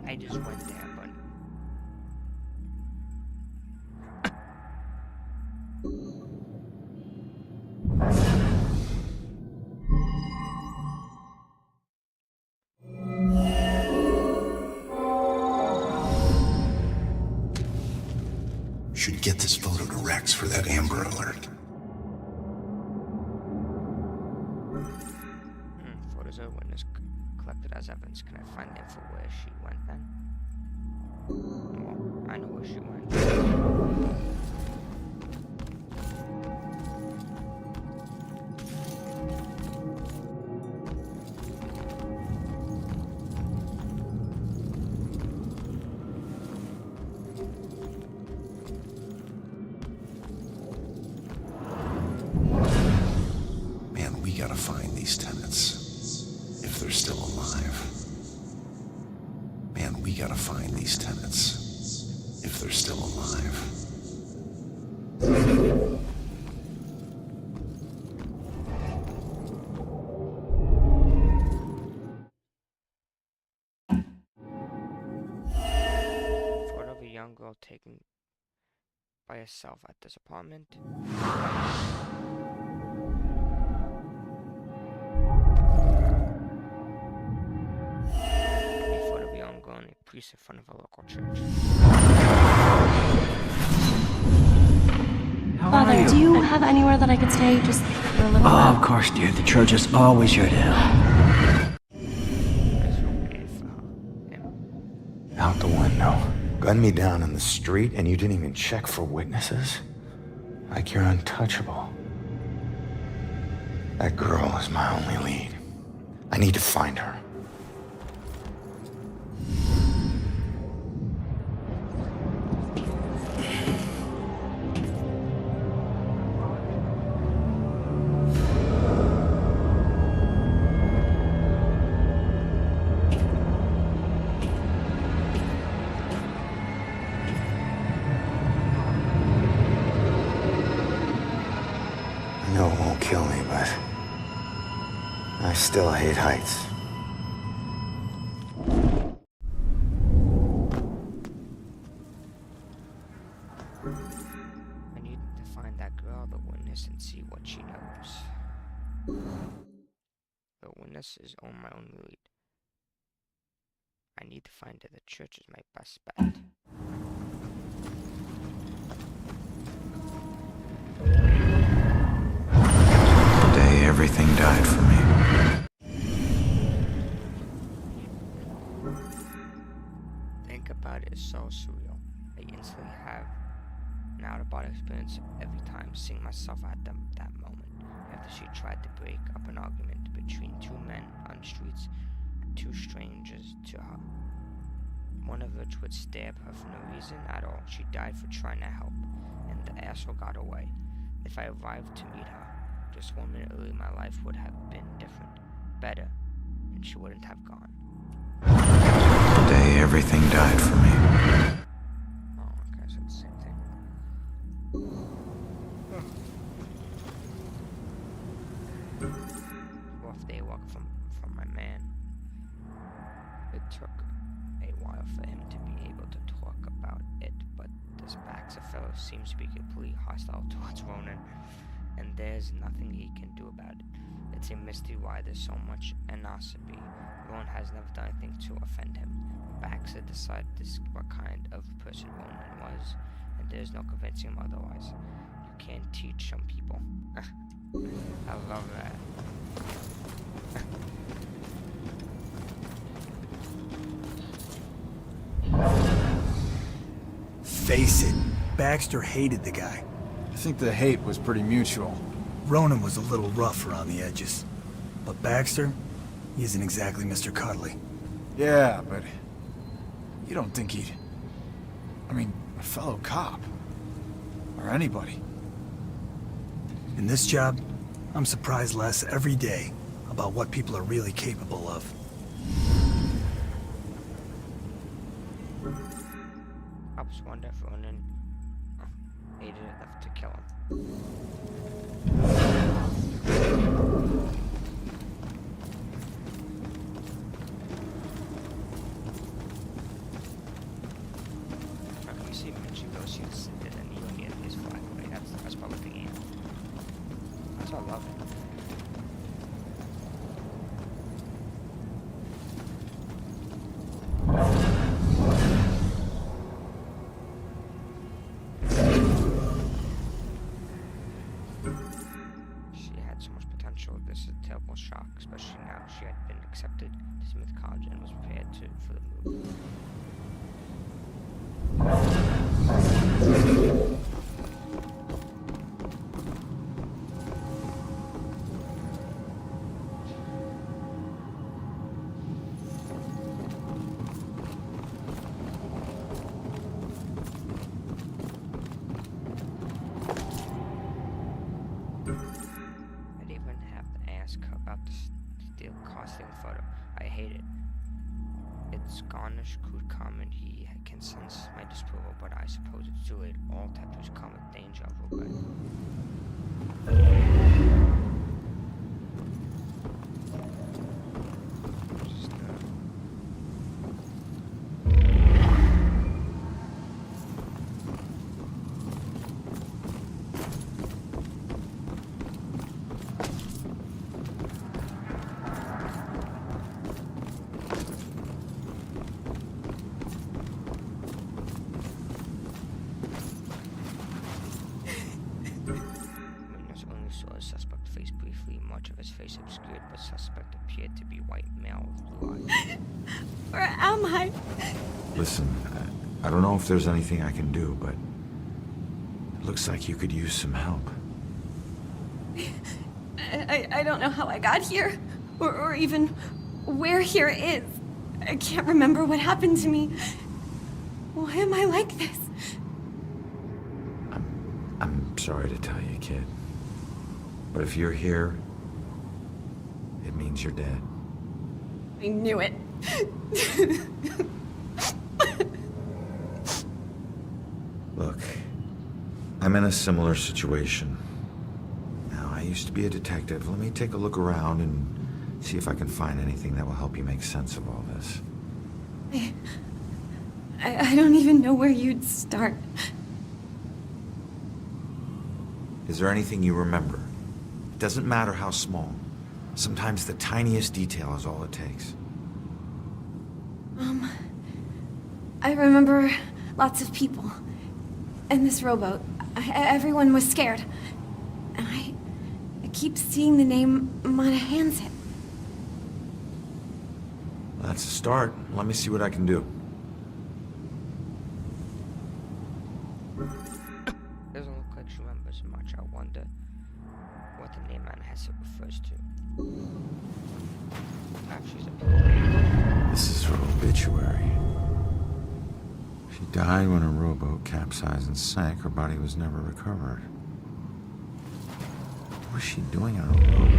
I just went there, but... Should get this photo to Rex for that Amber Alert. Photos of a witness collected as evidence. Can I find info where she went then? Well, I know where she went. Man, we gotta find these tenants. If they're still alive. Man, we gotta find these tenants. If they're still alive. Photo of a young girl taken by herself at this apartment. A priest in front of a local church. Father, do you have anywhere that I could stay just for a little while? Oh, of course, dear. The church is always here to help. Out the window. Gunned me down in the street and you didn't even check for witnesses? Like you're untouchable. That girl is my only lead. I need to find her. I know it won't kill me, but I still hate heights. I need to find that girl, the witness, and see what she knows. The witness is on my own lead. I need to find her. The church is my best bet. The day everything died for me. Think about it, it's so surreal. I instantly have an out-of-body experience every time seeing myself at that moment. After she tried to break up an argument between two men on the streets, two strangers to her. One of which would stab her for no reason at all. She died for trying to help, and the asshole got away. If I arrived to meet her just 1 minute earlier, my life would have been different, better, and she wouldn't have gone. The day everything died for me. Oh, okay, so it's the same thing. Rough day walk from my man. It took a while Baxter fellow seems to be completely hostile towards Ronan, and there's nothing he can do about it. It's a mystery why there's so much animosity. Ronan has never done anything to offend him. Baxter decided what kind of person Ronan was, and there's no convincing him otherwise. You can't teach some people. I love that. Face it, Baxter hated the guy. I think the hate was pretty mutual. Ronan was a little rough around the edges. But Baxter, he isn't exactly Mr. Cuddly. Yeah, but you don't think he'd... I mean, a fellow cop. Or anybody. In this job, I'm surprised less every day about what people are really capable of. I was wondering if Ronan hated enough to kill him. You see Mitchie go shoots and then you get his flag away. That's probably the game. That's why I love it. She had so much potential. This is a terrible shock, especially now she had been accepted to Smith College and was prepared for the move. I'd even have to ask her about the costume photo. I hate it. It's garnish crude comment. He can sense my disapproval, but I suppose it's too late. All tattoos come with danger of regret. Saw the suspect face briefly, much of his face obscured, but suspect appeared to be white male with blue eyes. Where am I? Listen, I don't know if there's anything I can do, but it looks like you could use some help. I don't know how I got here, or even where here is. I can't remember what happened to me. Why am I like this? I'm sorry to tell you, kid. But if you're here, it means you're dead. I knew it. Look, I'm in a similar situation. Now, I used to be a detective. Let me take a look around and see if I can find anything that will help you make sense of all this. I don't even know where you'd start. Is there anything you remember? It doesn't matter how small. Sometimes the tiniest detail is all it takes. I remember lots of people. And this rowboat. Everyone was scared. And I keep seeing the name Monahanset. That's a start. Let me see what I can do. Doesn't look like she remembers much. I wonder what the name Monahanset refers to. Perhaps she's a... This is her obituary. She died when a rowboat capsized and sank. Her body was never recovered. What was she doing on a rowboat?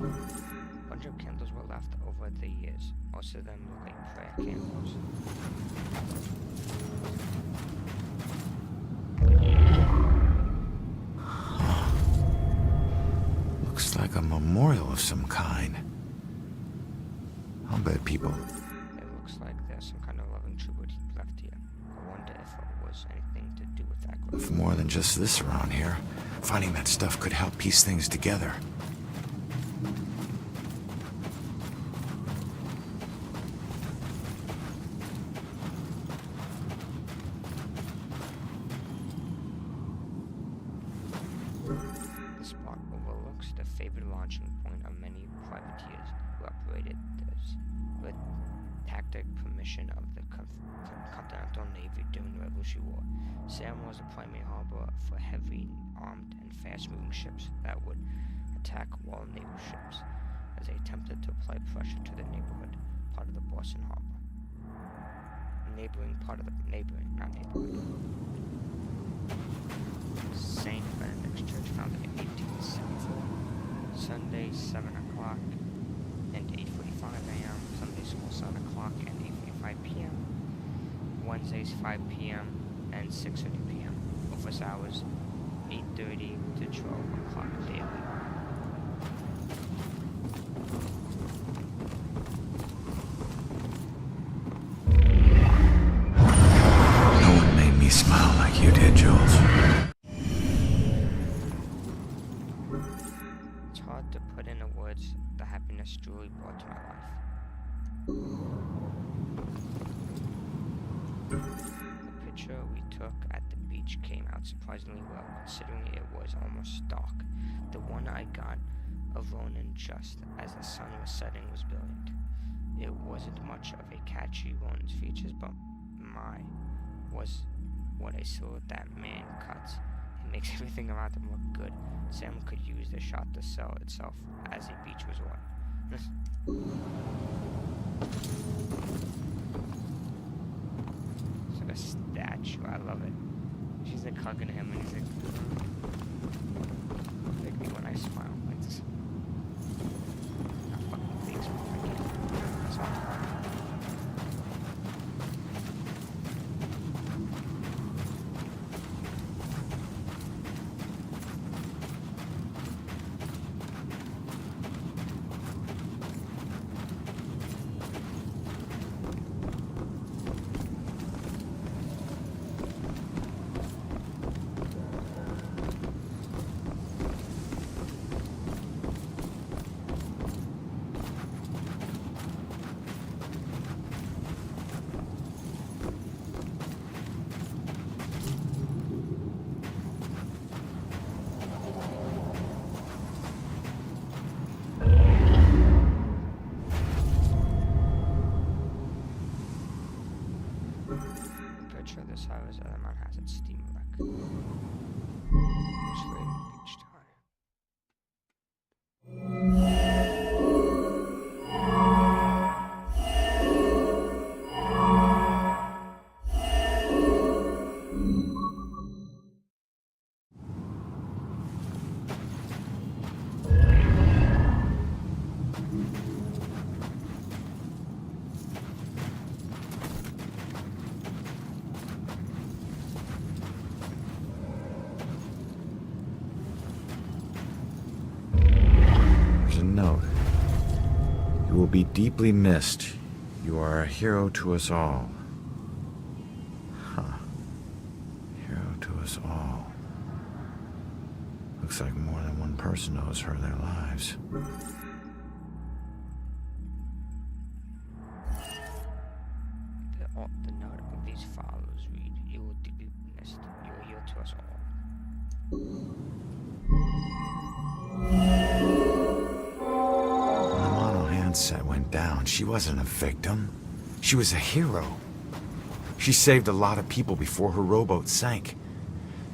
A bunch of candles were left over the years. Most of them look like prayer candles. Looks like a memorial of some kind. I'll bet people. It looks like of more than just this around here. Finding that stuff could help piece things together. The spot overlooks the favored launching point of many privateers who operated this with tactic permission of the Continental Navy during the Revolutionary War. Salem was the primary harbor for heavy armed and fast-moving ships that would attack Royal Naval ships as they attempted to apply pressure to the neighborhood part of the Boston Harbor. Not neighborhood. St. Benedict's Church, founded in 1874. Sunday, 7 o'clock and 8:45 a.m. Sunday school, 7 o'clock and 8:45 p.m. Wednesdays, 5 p.m. and 6:30 p.m. Office hours, 8:30 to 12 o'clock daily. No one made me smile like you did, Jules. It's hard to put into words the happiness Julie brought to my life. The picture we took at the beach came out surprisingly well, considering it was almost dark. The one I got of Ronan just as the sun was setting was brilliant. It wasn't much of a catchy Ronan's features, but my, was what a silhouette that man cuts. It makes everything around him look good. Sam could use the shot to sell itself as a beach resort. It's like a statue. I love it. She's like hugging him and he's like, like me when I smile like this. Not fucking fake smile. I can't. That's all. Picture the size of the Manhattan steam wreck. Which later beach time. Note. You will be deeply missed. You are a hero to us all. Huh. Hero to us all. Looks like more than one person owes her their lives. The note of these follows read, "You will deeply missed. You are here to us all." Set went down. She wasn't a victim. She was a hero. She saved a lot of people before her rowboat sank.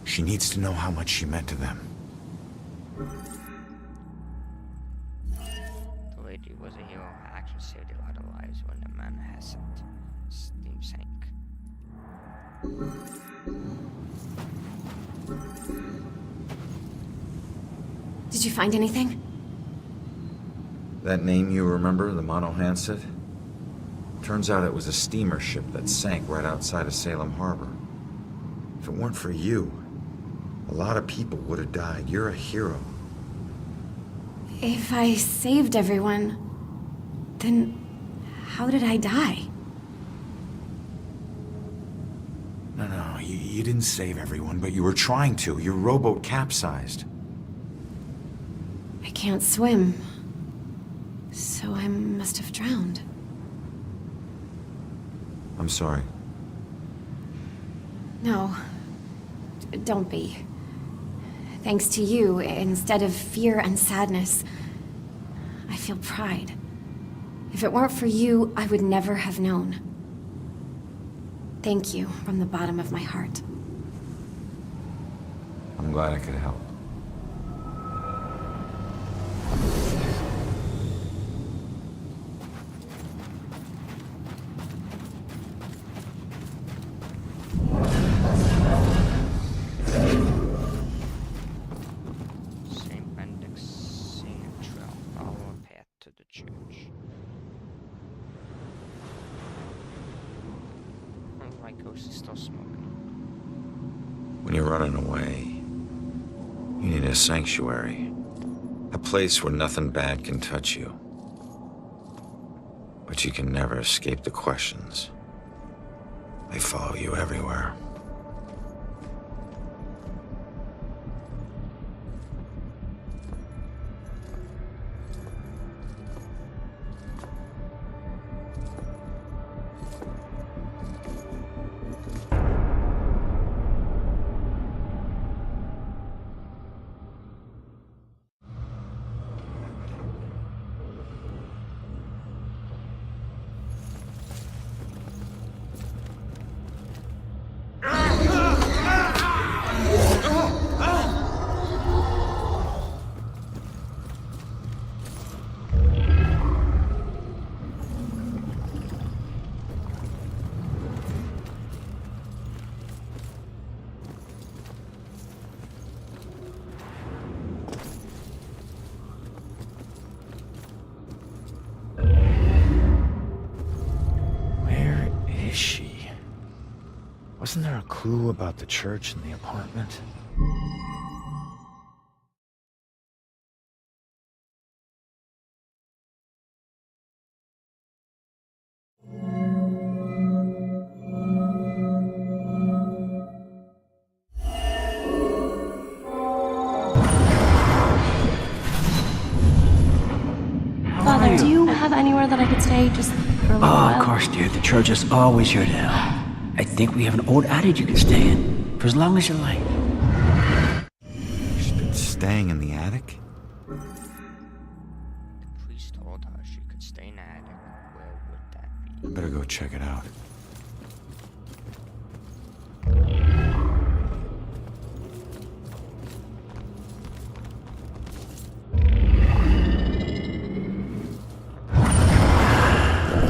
She needs to know how much she meant to them. The lady was a hero. Her actions saved a lot of lives when the Manhattan steam sank. Did you find anything? That name you remember, the Monohanset? Turns out it was a steamer ship that sank right outside of Salem Harbor. If it weren't for you, a lot of people would have died. You're a hero. If I saved everyone, then how did I die? No, you didn't save everyone, but you were trying to. Your rowboat capsized. I can't swim. So I must have drowned. I'm sorry. No. Don't be. Thanks to you, instead of fear and sadness, I feel pride. If it weren't for you, I would never have known. Thank you from the bottom of my heart. I'm glad I could help. St. Benedict's Scenic Trail. Follow a path to the church. Oh, my ghost is still smoking. When you're running away, you need a sanctuary. A place where nothing bad can touch you. But you can never escape the questions. They follow you everywhere. Wasn't there a clue about the church in the apartment? Father, do you have anywhere that I could stay just for a little while? Of course, dear. The church is always here to help. I think we have an old attic you can stay in for as long as you like. She's been staying in the attic? The priest told her she could stay in the attic. Where would that be? I better go check it out.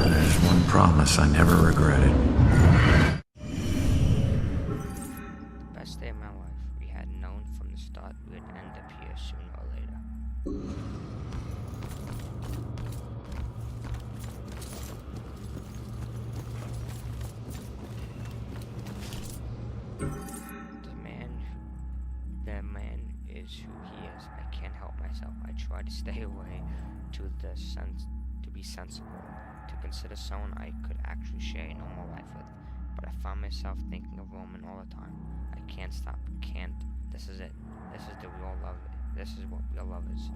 There's one promise I never regretted. The best day of my life. We had known from the start we'd end up here sooner or later. The man is who he is. I can't help myself. I try to stay away to be sensible, to consider someone I could actually share a normal life with. But I find myself thinking of Roman all the time. I can't stop. Can't. This is it. This is the real love. This is what real love is.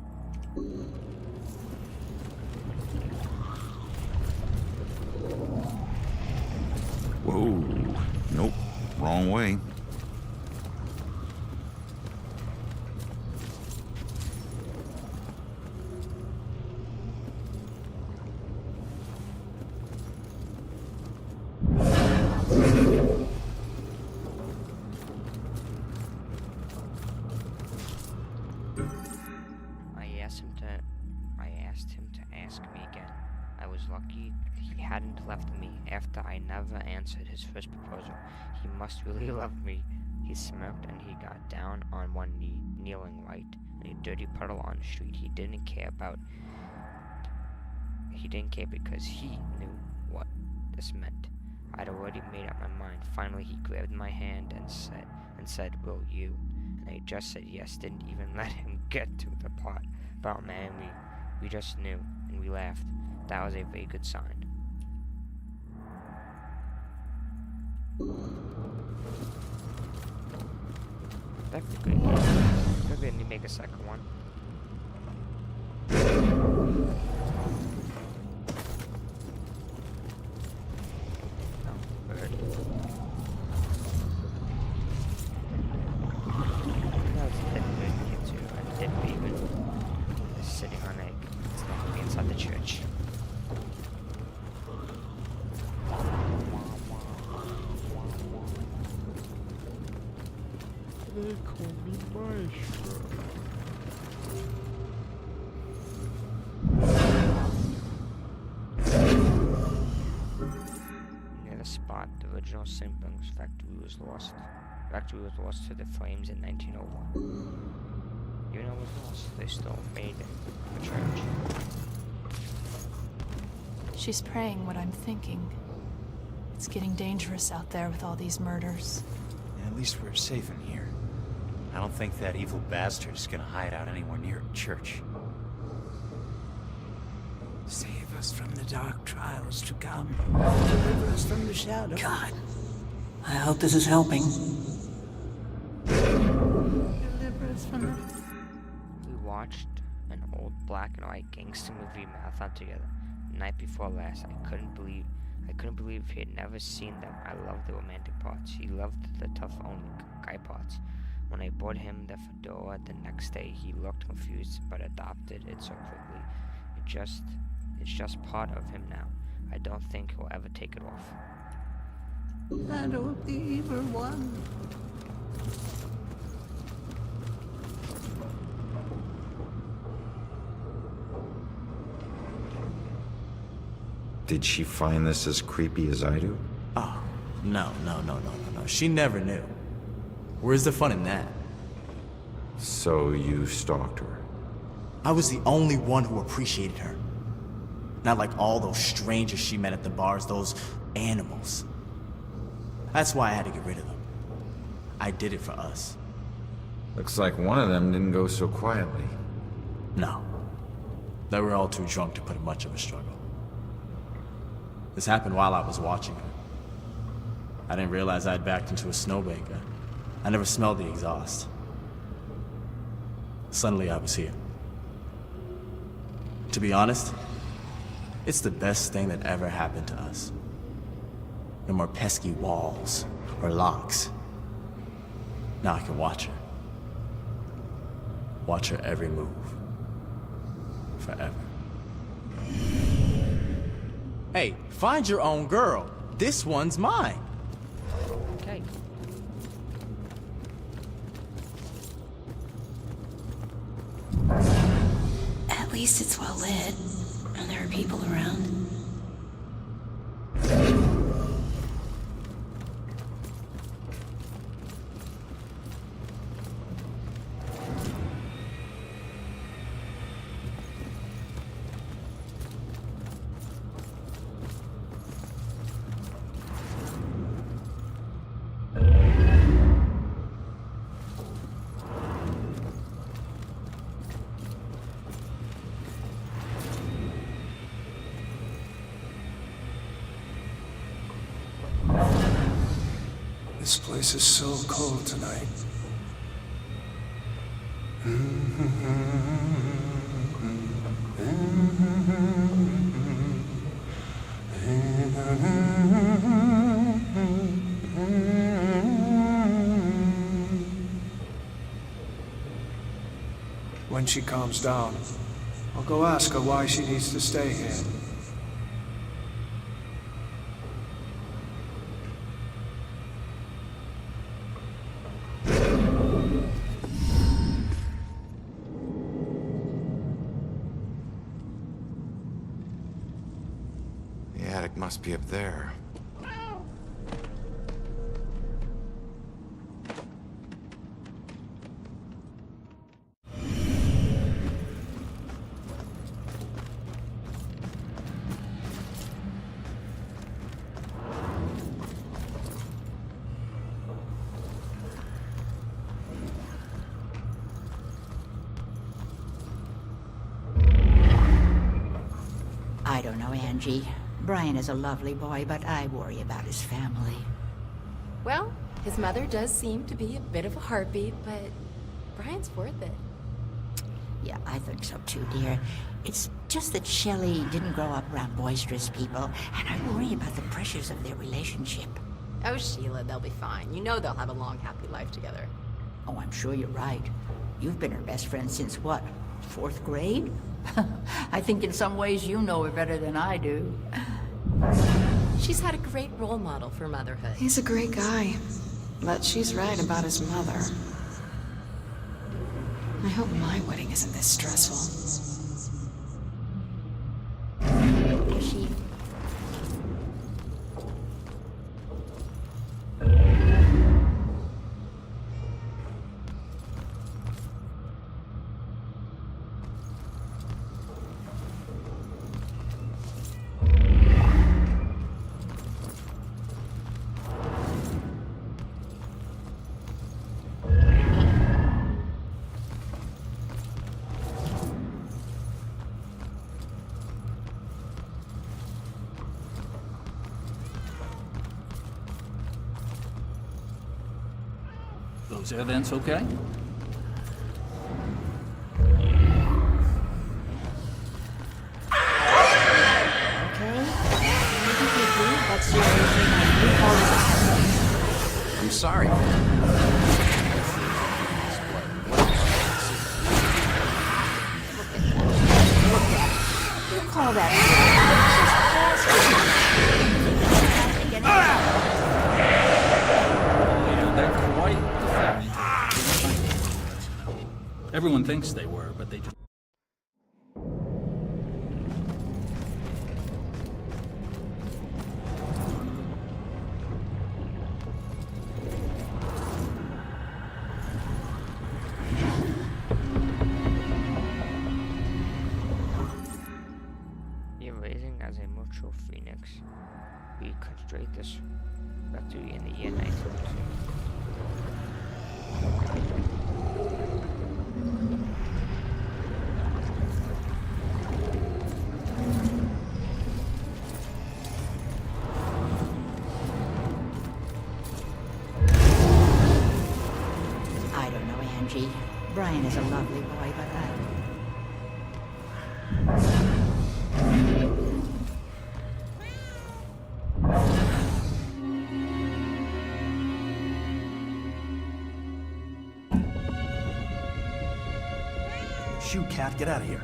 Whoa. Nope. Wrong way. I asked him to ask me again. I was lucky he hadn't left me after I never answered his first proposal. He must really love me. He smirked and he got down on one knee, kneeling right in a dirty puddle on the street. He didn't care because he knew what this meant. I'd already made up my mind. Finally, he grabbed my hand and said, "Will you?" And I just said yes, didn't even let him get to the part about marrying me. We just knew, and we laughed. That was a very good sign. That'd be good. Maybe I need to make a second one. No, bird. That was a dead bird here too. And a dead baby. Just sitting on a... It's not gonna be inside the church. They call me Maestro. Near the spot, the original Simplings factory was lost. The factory was lost to the flames in 1901. Even though it was lost, they still made it a church. She's praying what I'm thinking. It's getting dangerous out there with all these murders. At least we're safe in here. I don't think that evil bastard is gonna hide out anywhere near a church. Save us from the dark trials to come. Deliver us from the shadow. God, I hope this is helping. Deliver us from the... We watched an old black and white gangster movie marathon together. The night before last, I couldn't believe he had never seen them. I loved the romantic parts. He loved the tough own guy parts. When I bought him the fedora the next day, he looked confused but adopted it so quickly. It's just part of him now. I don't think he'll ever take it off. Shadow of the evil one. Did she find this as creepy as I do? Oh, no. She never knew. Where's the fun in that? So you stalked her? I was the only one who appreciated her. Not like all those strangers she met at the bars, those animals. That's why I had to get rid of them. I did it for us. Looks like one of them didn't go so quietly. No. They were all too drunk to put up much of a struggle. This happened while I was watching her. I didn't realize I'd backed into a snowbanker. I never smelled the exhaust. Suddenly I was here. To be honest, it's the best thing that ever happened to us. No more pesky walls or locks. Now I can watch her. Watch her every move. Forever. Hey, find your own girl. This one's mine. Okay. At least it's well lit, and there are people around. This place is so cold tonight. When she calms down, I'll go ask her why she needs to stay here. The attic must be up there. I don't know, Angie. Brian is a lovely boy, but I worry about his family. Well, His mother does seem to be a bit of a heartbeat, but Brian's worth it. Yeah, I think so too, dear. It's just that Shelley didn't grow up around boisterous people, and I worry about the pressures of their relationship. Oh, Sheila, they'll be fine. You know they'll have a long, happy life together. Oh, I'm sure you're right. You've been her best friend since what, 4th grade? I think in some ways you know her better than I do. She's had a great role model for motherhood. He's a great guy, but she's right about his mother. I hope my wedding isn't this stressful. Is she... Those air vents okay? I'm sorry. You call that... They're quite the fairy. Everyone thinks they were, but they just... Raising as a mature phoenix, we concentrate this battery in the year 1902. I don't know, Angie. Brian is a lovely boy, but Shoot, Cat, get out of here.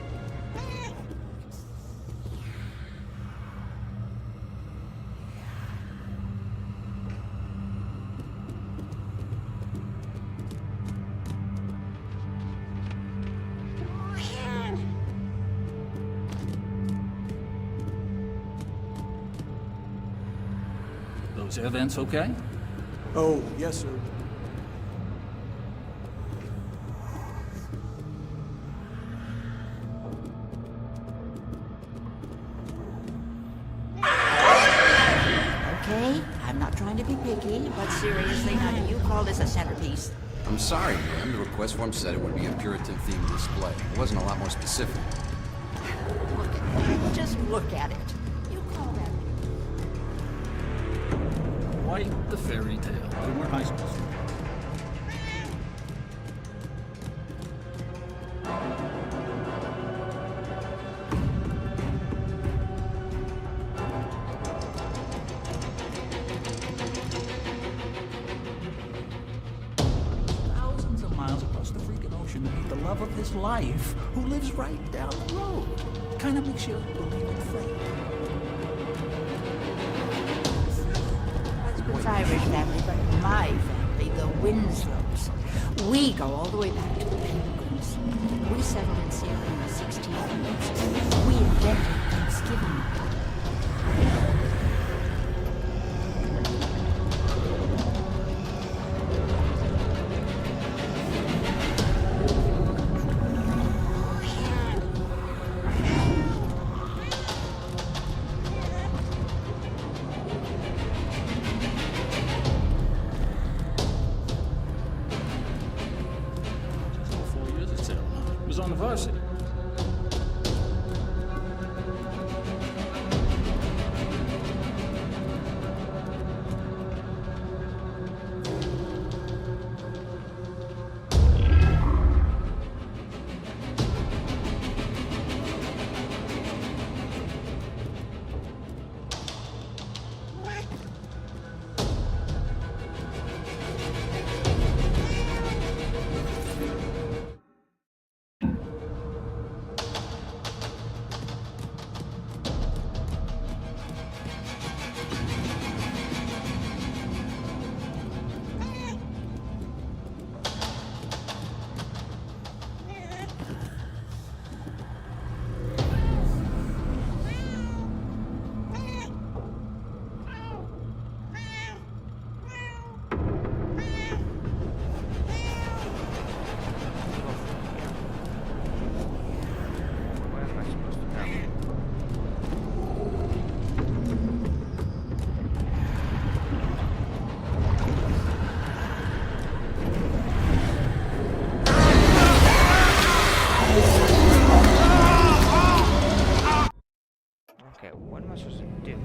Those air vents okay? Oh, yes, sir. okay, I'm not trying to be picky, but seriously, how do you call this a centerpiece? I'm sorry, ma'am. The request form said it would be a Puritan-themed display. It wasn't a lot more specific. Look at it. Just look at it. You call that... Quite the fairy tale. They weren't high school students. Thousands of miles across the freaking ocean to meet the love of his life, who lives right down the road. Kind of makes you believe in fate. It's Irish family, but my family, the Winslows. We go all the way back to the Pilgrims. We settled in Salem in the 1600s. We invented Thanksgiving. Was on the varsity. puzzles to do.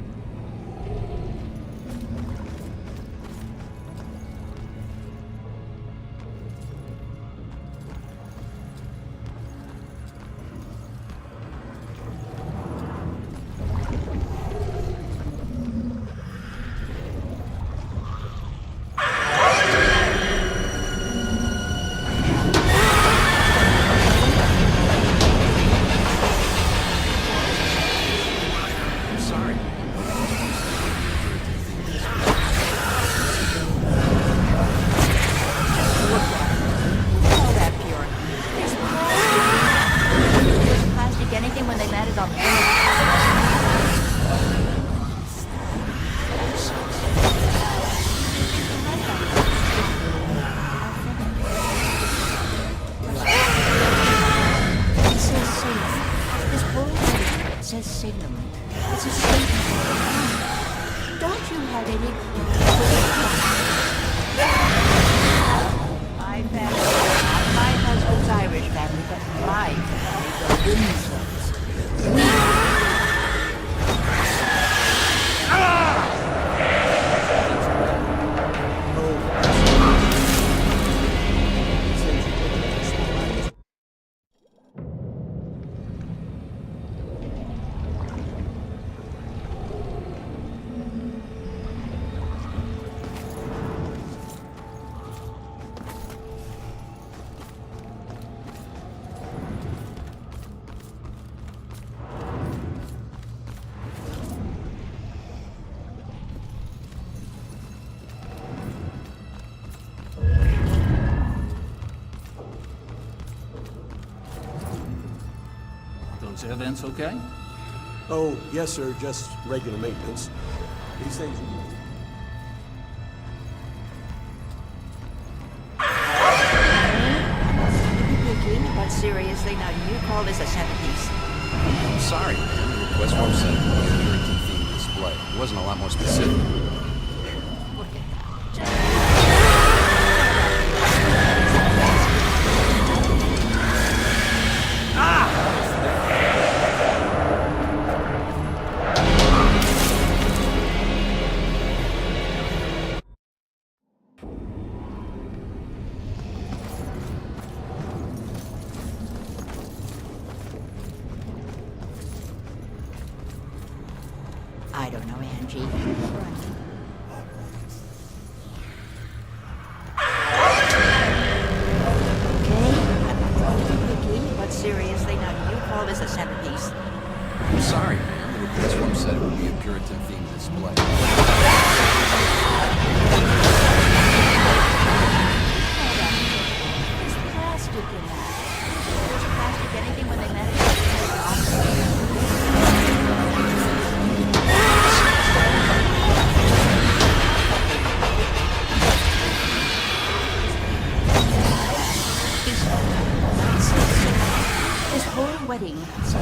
Those air vents okay? Oh, yes, sir. Just regular maintenance. These things... But seriously, now do you call this a centerpiece? I'm sorry, man. The request form said it would be a Puritan-themed display. It wasn't a lot more specific. I don't know, Angie. Okay, but seriously, now do you call this a centerpiece? I'm sorry, man. The request form said it would be a Puritan-themed display. There's plastic in that. Was plastic anything when they met it? This whole wedding, it's a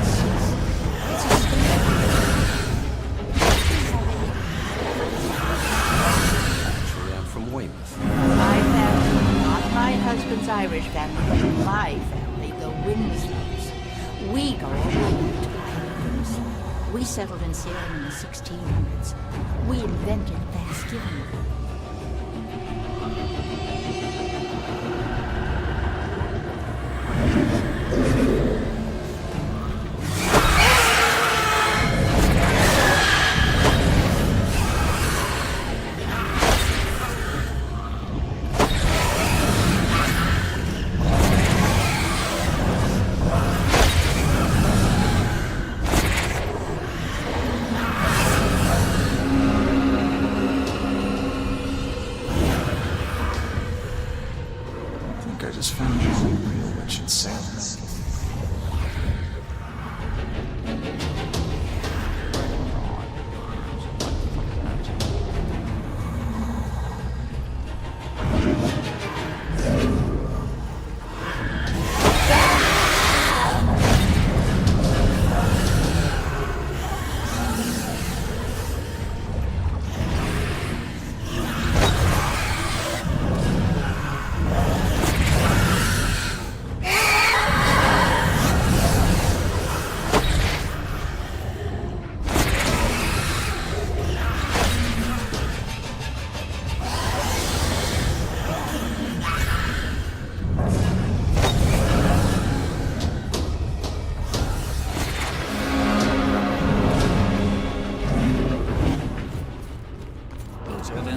Actually, I'm from Weymouth. My family, not my husband's Irish family, but my family, the Winslows. We go all the way to the Pilgrims. We settled in Salem in the 1600s. We invented Thanksgiving. I just found a real witch in Salem.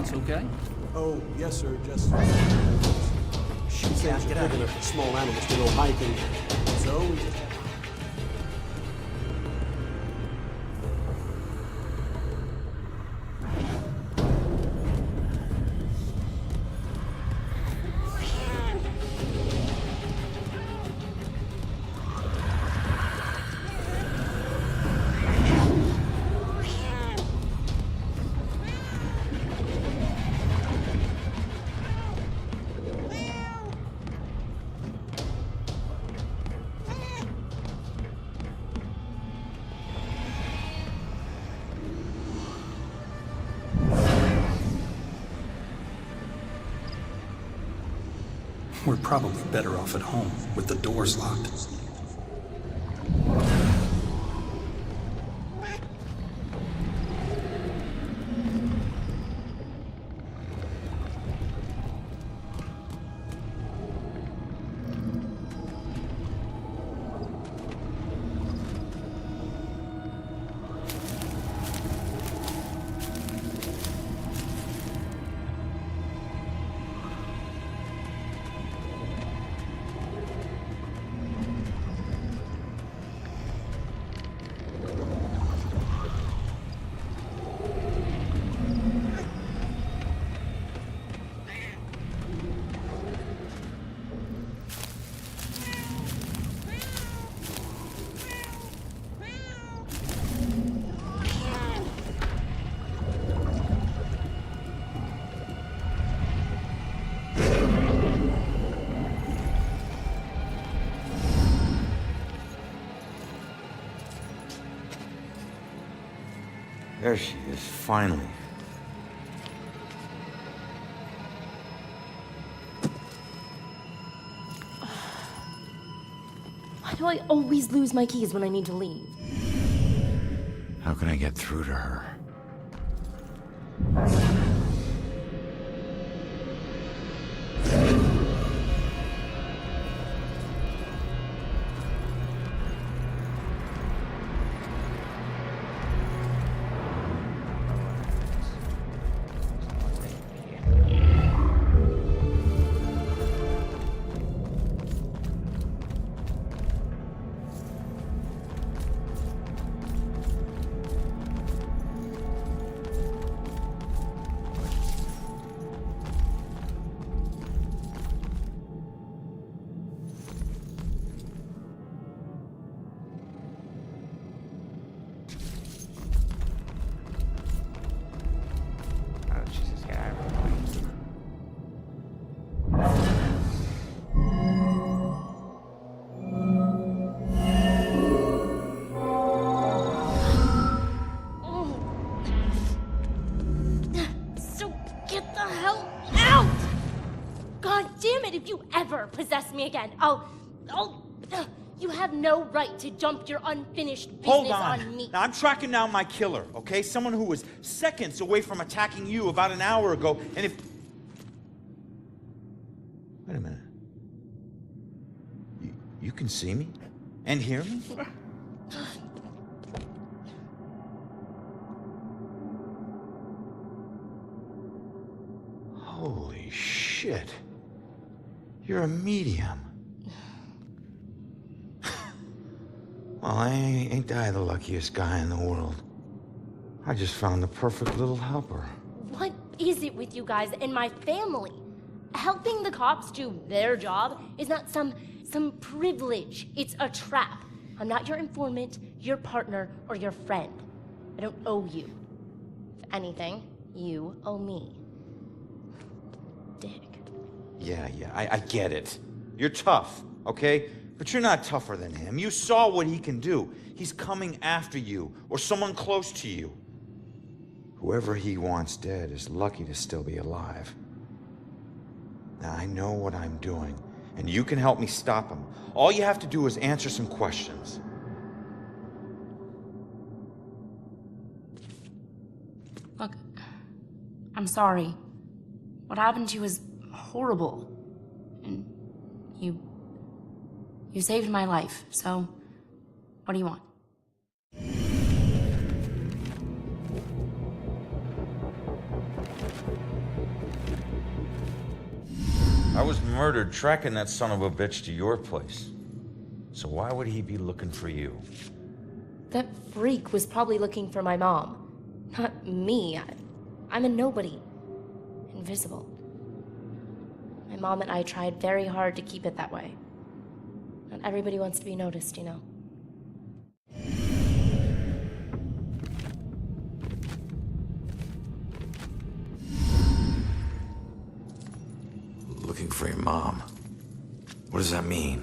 House okay? Oh, yes, sir, just... These things are big enough for small animals to go hiking. So, we just... We're probably better off at home, with the doors locked. There she is, finally. Why do I always lose my keys when I need to leave? How can I get through to her? If you ever possess me again, you have no right to dump your unfinished business on me. Now, I'm tracking down my killer, okay? Someone who was seconds away from attacking you about an hour ago, and if... Wait a minute. You can see me? And hear me? Holy shit. You're a medium. Well, ain't I the luckiest guy in the world? I just found the perfect little helper. What is it with you guys and my family? Helping the cops do their job is not some privilege. It's a trap. I'm not your informant, your partner, or your friend. I don't owe you. If anything, you owe me. Dick. Yeah, I get it. You're tough, okay? But you're not tougher than him. You saw what he can do. He's coming after you, or someone close to you. Whoever he wants dead is lucky to still be alive. Now, I know what I'm doing, and you can help me stop him. All you have to do is answer some questions. Look, I'm sorry. What happened to you is horrible. And you saved my life, so what do you want? I was murdered tracking that son of a bitch to your place. So why would he be looking for you? That freak was probably looking for my mom. Not me. I'm a nobody. Invisible. My mom and I tried very hard to keep it that way. Not everybody wants to be noticed, you know. Looking for your mom. What does that mean?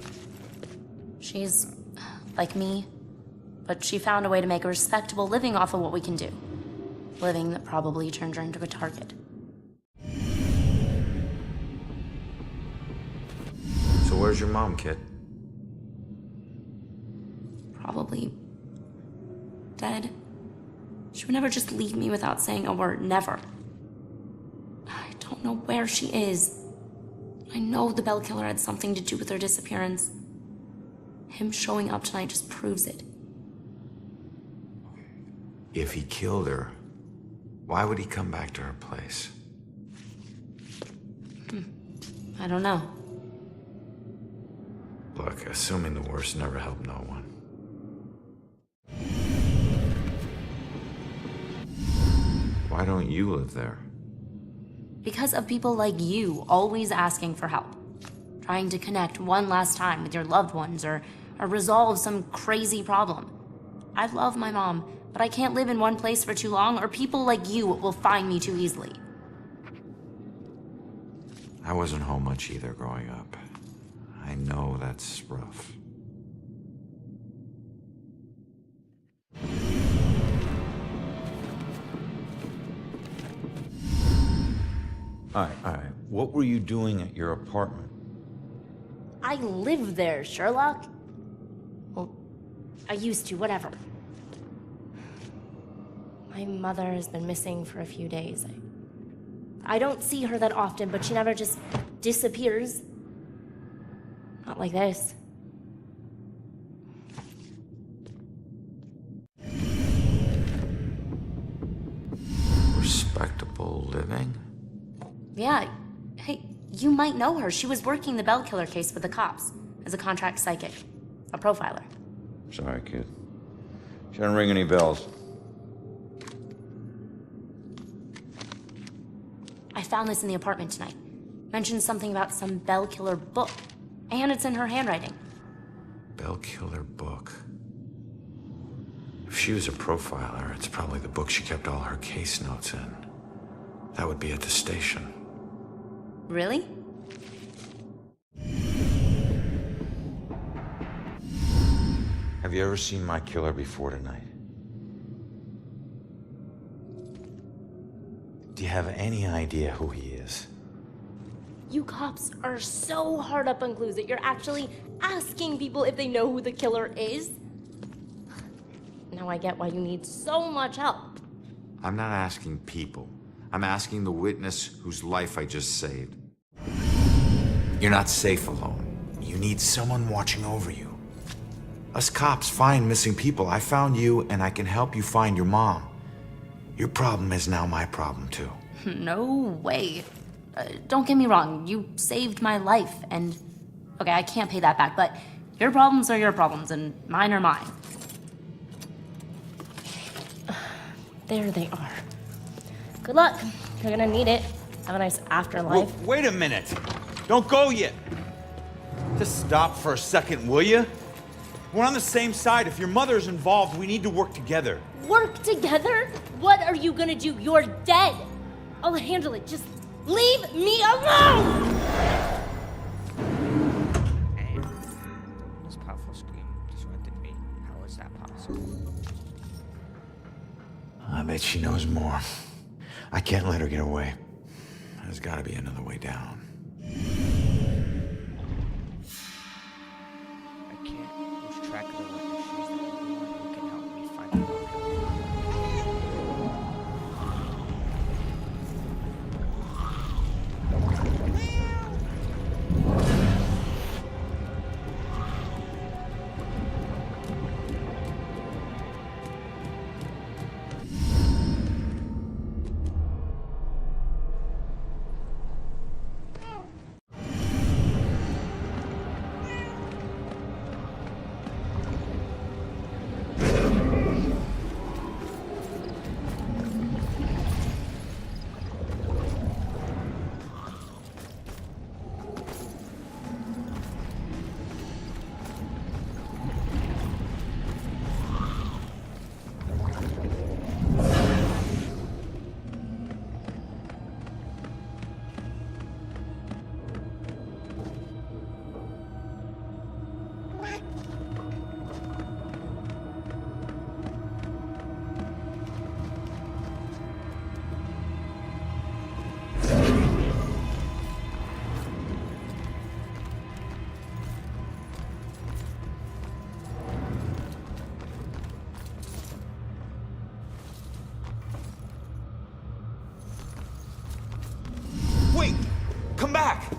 She's like me, but she found a way to make a respectable living off of what we can do. Living that probably turned her into a target. So where's your mom, kid? Probably dead. She would never just leave me without saying a word, never. I don't know where she is. I know the Bell Killer had something to do with her disappearance. Him showing up tonight just proves it. If he killed her, why would he come back to her place? I don't know. Look, assuming the worst never helped no one. Why don't you live there? Because of people like you always asking for help. Trying to connect one last time with your loved ones or resolve some crazy problem. I love my mom, but I can't live in one place for too long or people like you will find me too easily. I wasn't home much either growing up. I know that's rough. All right. What were you doing at your apartment? I live there, Sherlock. Well, I used to, whatever. My mother has been missing for a few days. I don't see her that often, but she never just disappears. Not like this. Respectable living? Yeah. Hey, you might know her. She was working the Bell Killer case with the cops as a contract psychic. A profiler. Sorry, kid. She didn't ring any bells. I found this in the apartment tonight. Mentioned something about some Bell Killer book. And it's in her handwriting. Bell Killer book. If she was a profiler, it's probably the book she kept all her case notes in. That would be at the station. Really? Have you ever seen my killer before tonight? Do you have any idea who he is? You cops are so hard up on clues that you're actually asking people if they know who the killer is. Now I get why you need so much help. I'm not asking people. I'm asking the witness whose life I just saved. You're not safe alone. You need someone watching over you. Us cops find missing people. I found you, and I can help you find your mom. Your problem is now my problem, too. No way. Don't get me wrong, you saved my life, and... Okay, I can't pay that back, but your problems are your problems, and mine are mine. There they are. Good luck. You're gonna need it. Have a nice afterlife. Wait a minute. Don't go yet. Just stop for a second, will you? We're on the same side. If your mother's involved, we need to work together. Work together? What are you gonna do? You're dead. I'll handle it. Just leave me alone! This powerful scream disrupted me. How is that possible? I bet she knows more. I can't let her get away. There's gotta be another way down. I can't lose track of the witness. She's the only one who can help me find the Bell back!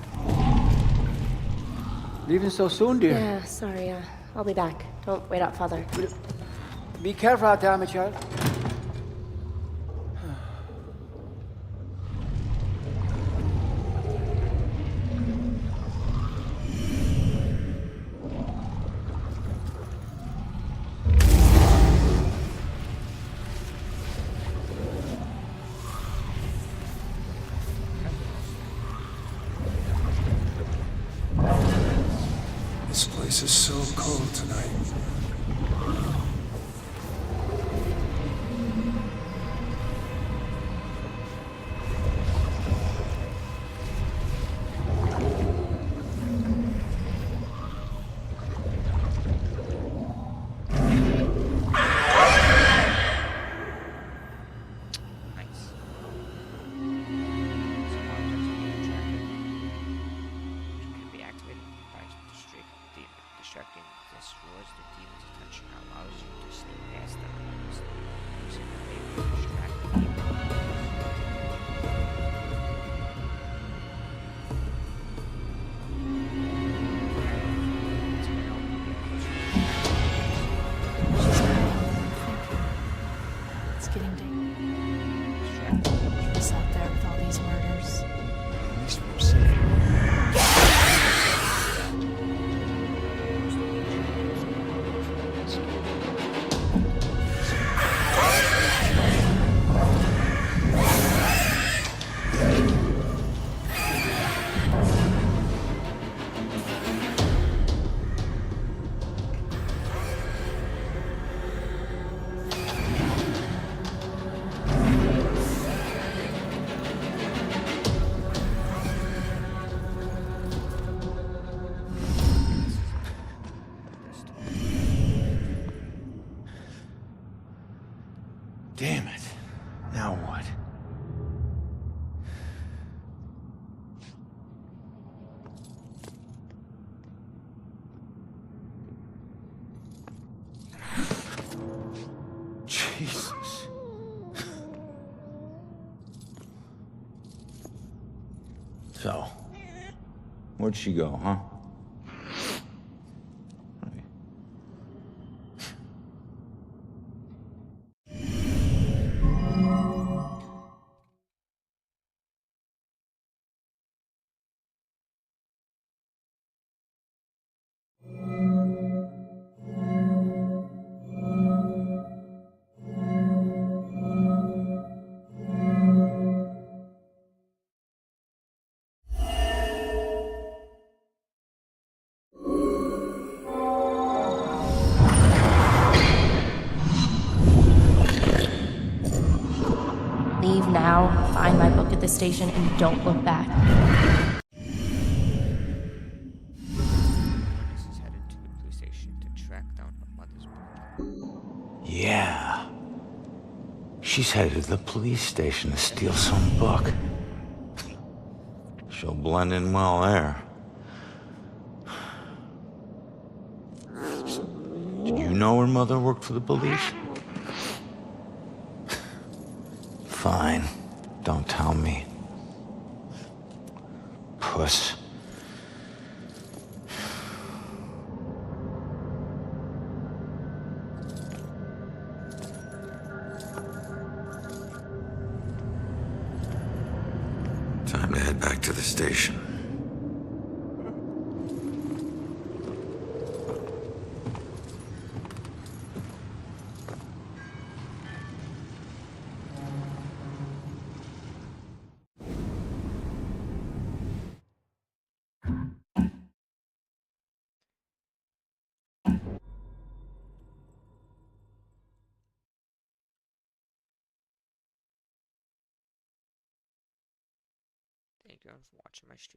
Leaving so soon, dear? Yeah, sorry. I'll be back. Don't wait up, Father. Be careful out there, my child. This place is so cold tonight. Distracting destroys the demon's attention and allows you to slip past them using the ability to distract the It's getting dangerous out there with all these murders. At least we're safe. Damn it. Now what? Jesus. So, where'd she go, huh? Leave now, find my book at the station, and don't look back. This is headed to the police station to track down her mother's book. Yeah. She's headed to the police station to steal some book. She'll blend in well there. Did you know her mother worked for the police? Fine. Don't tell me. Puss. Time to head back to the station. Thank you for watching my stream.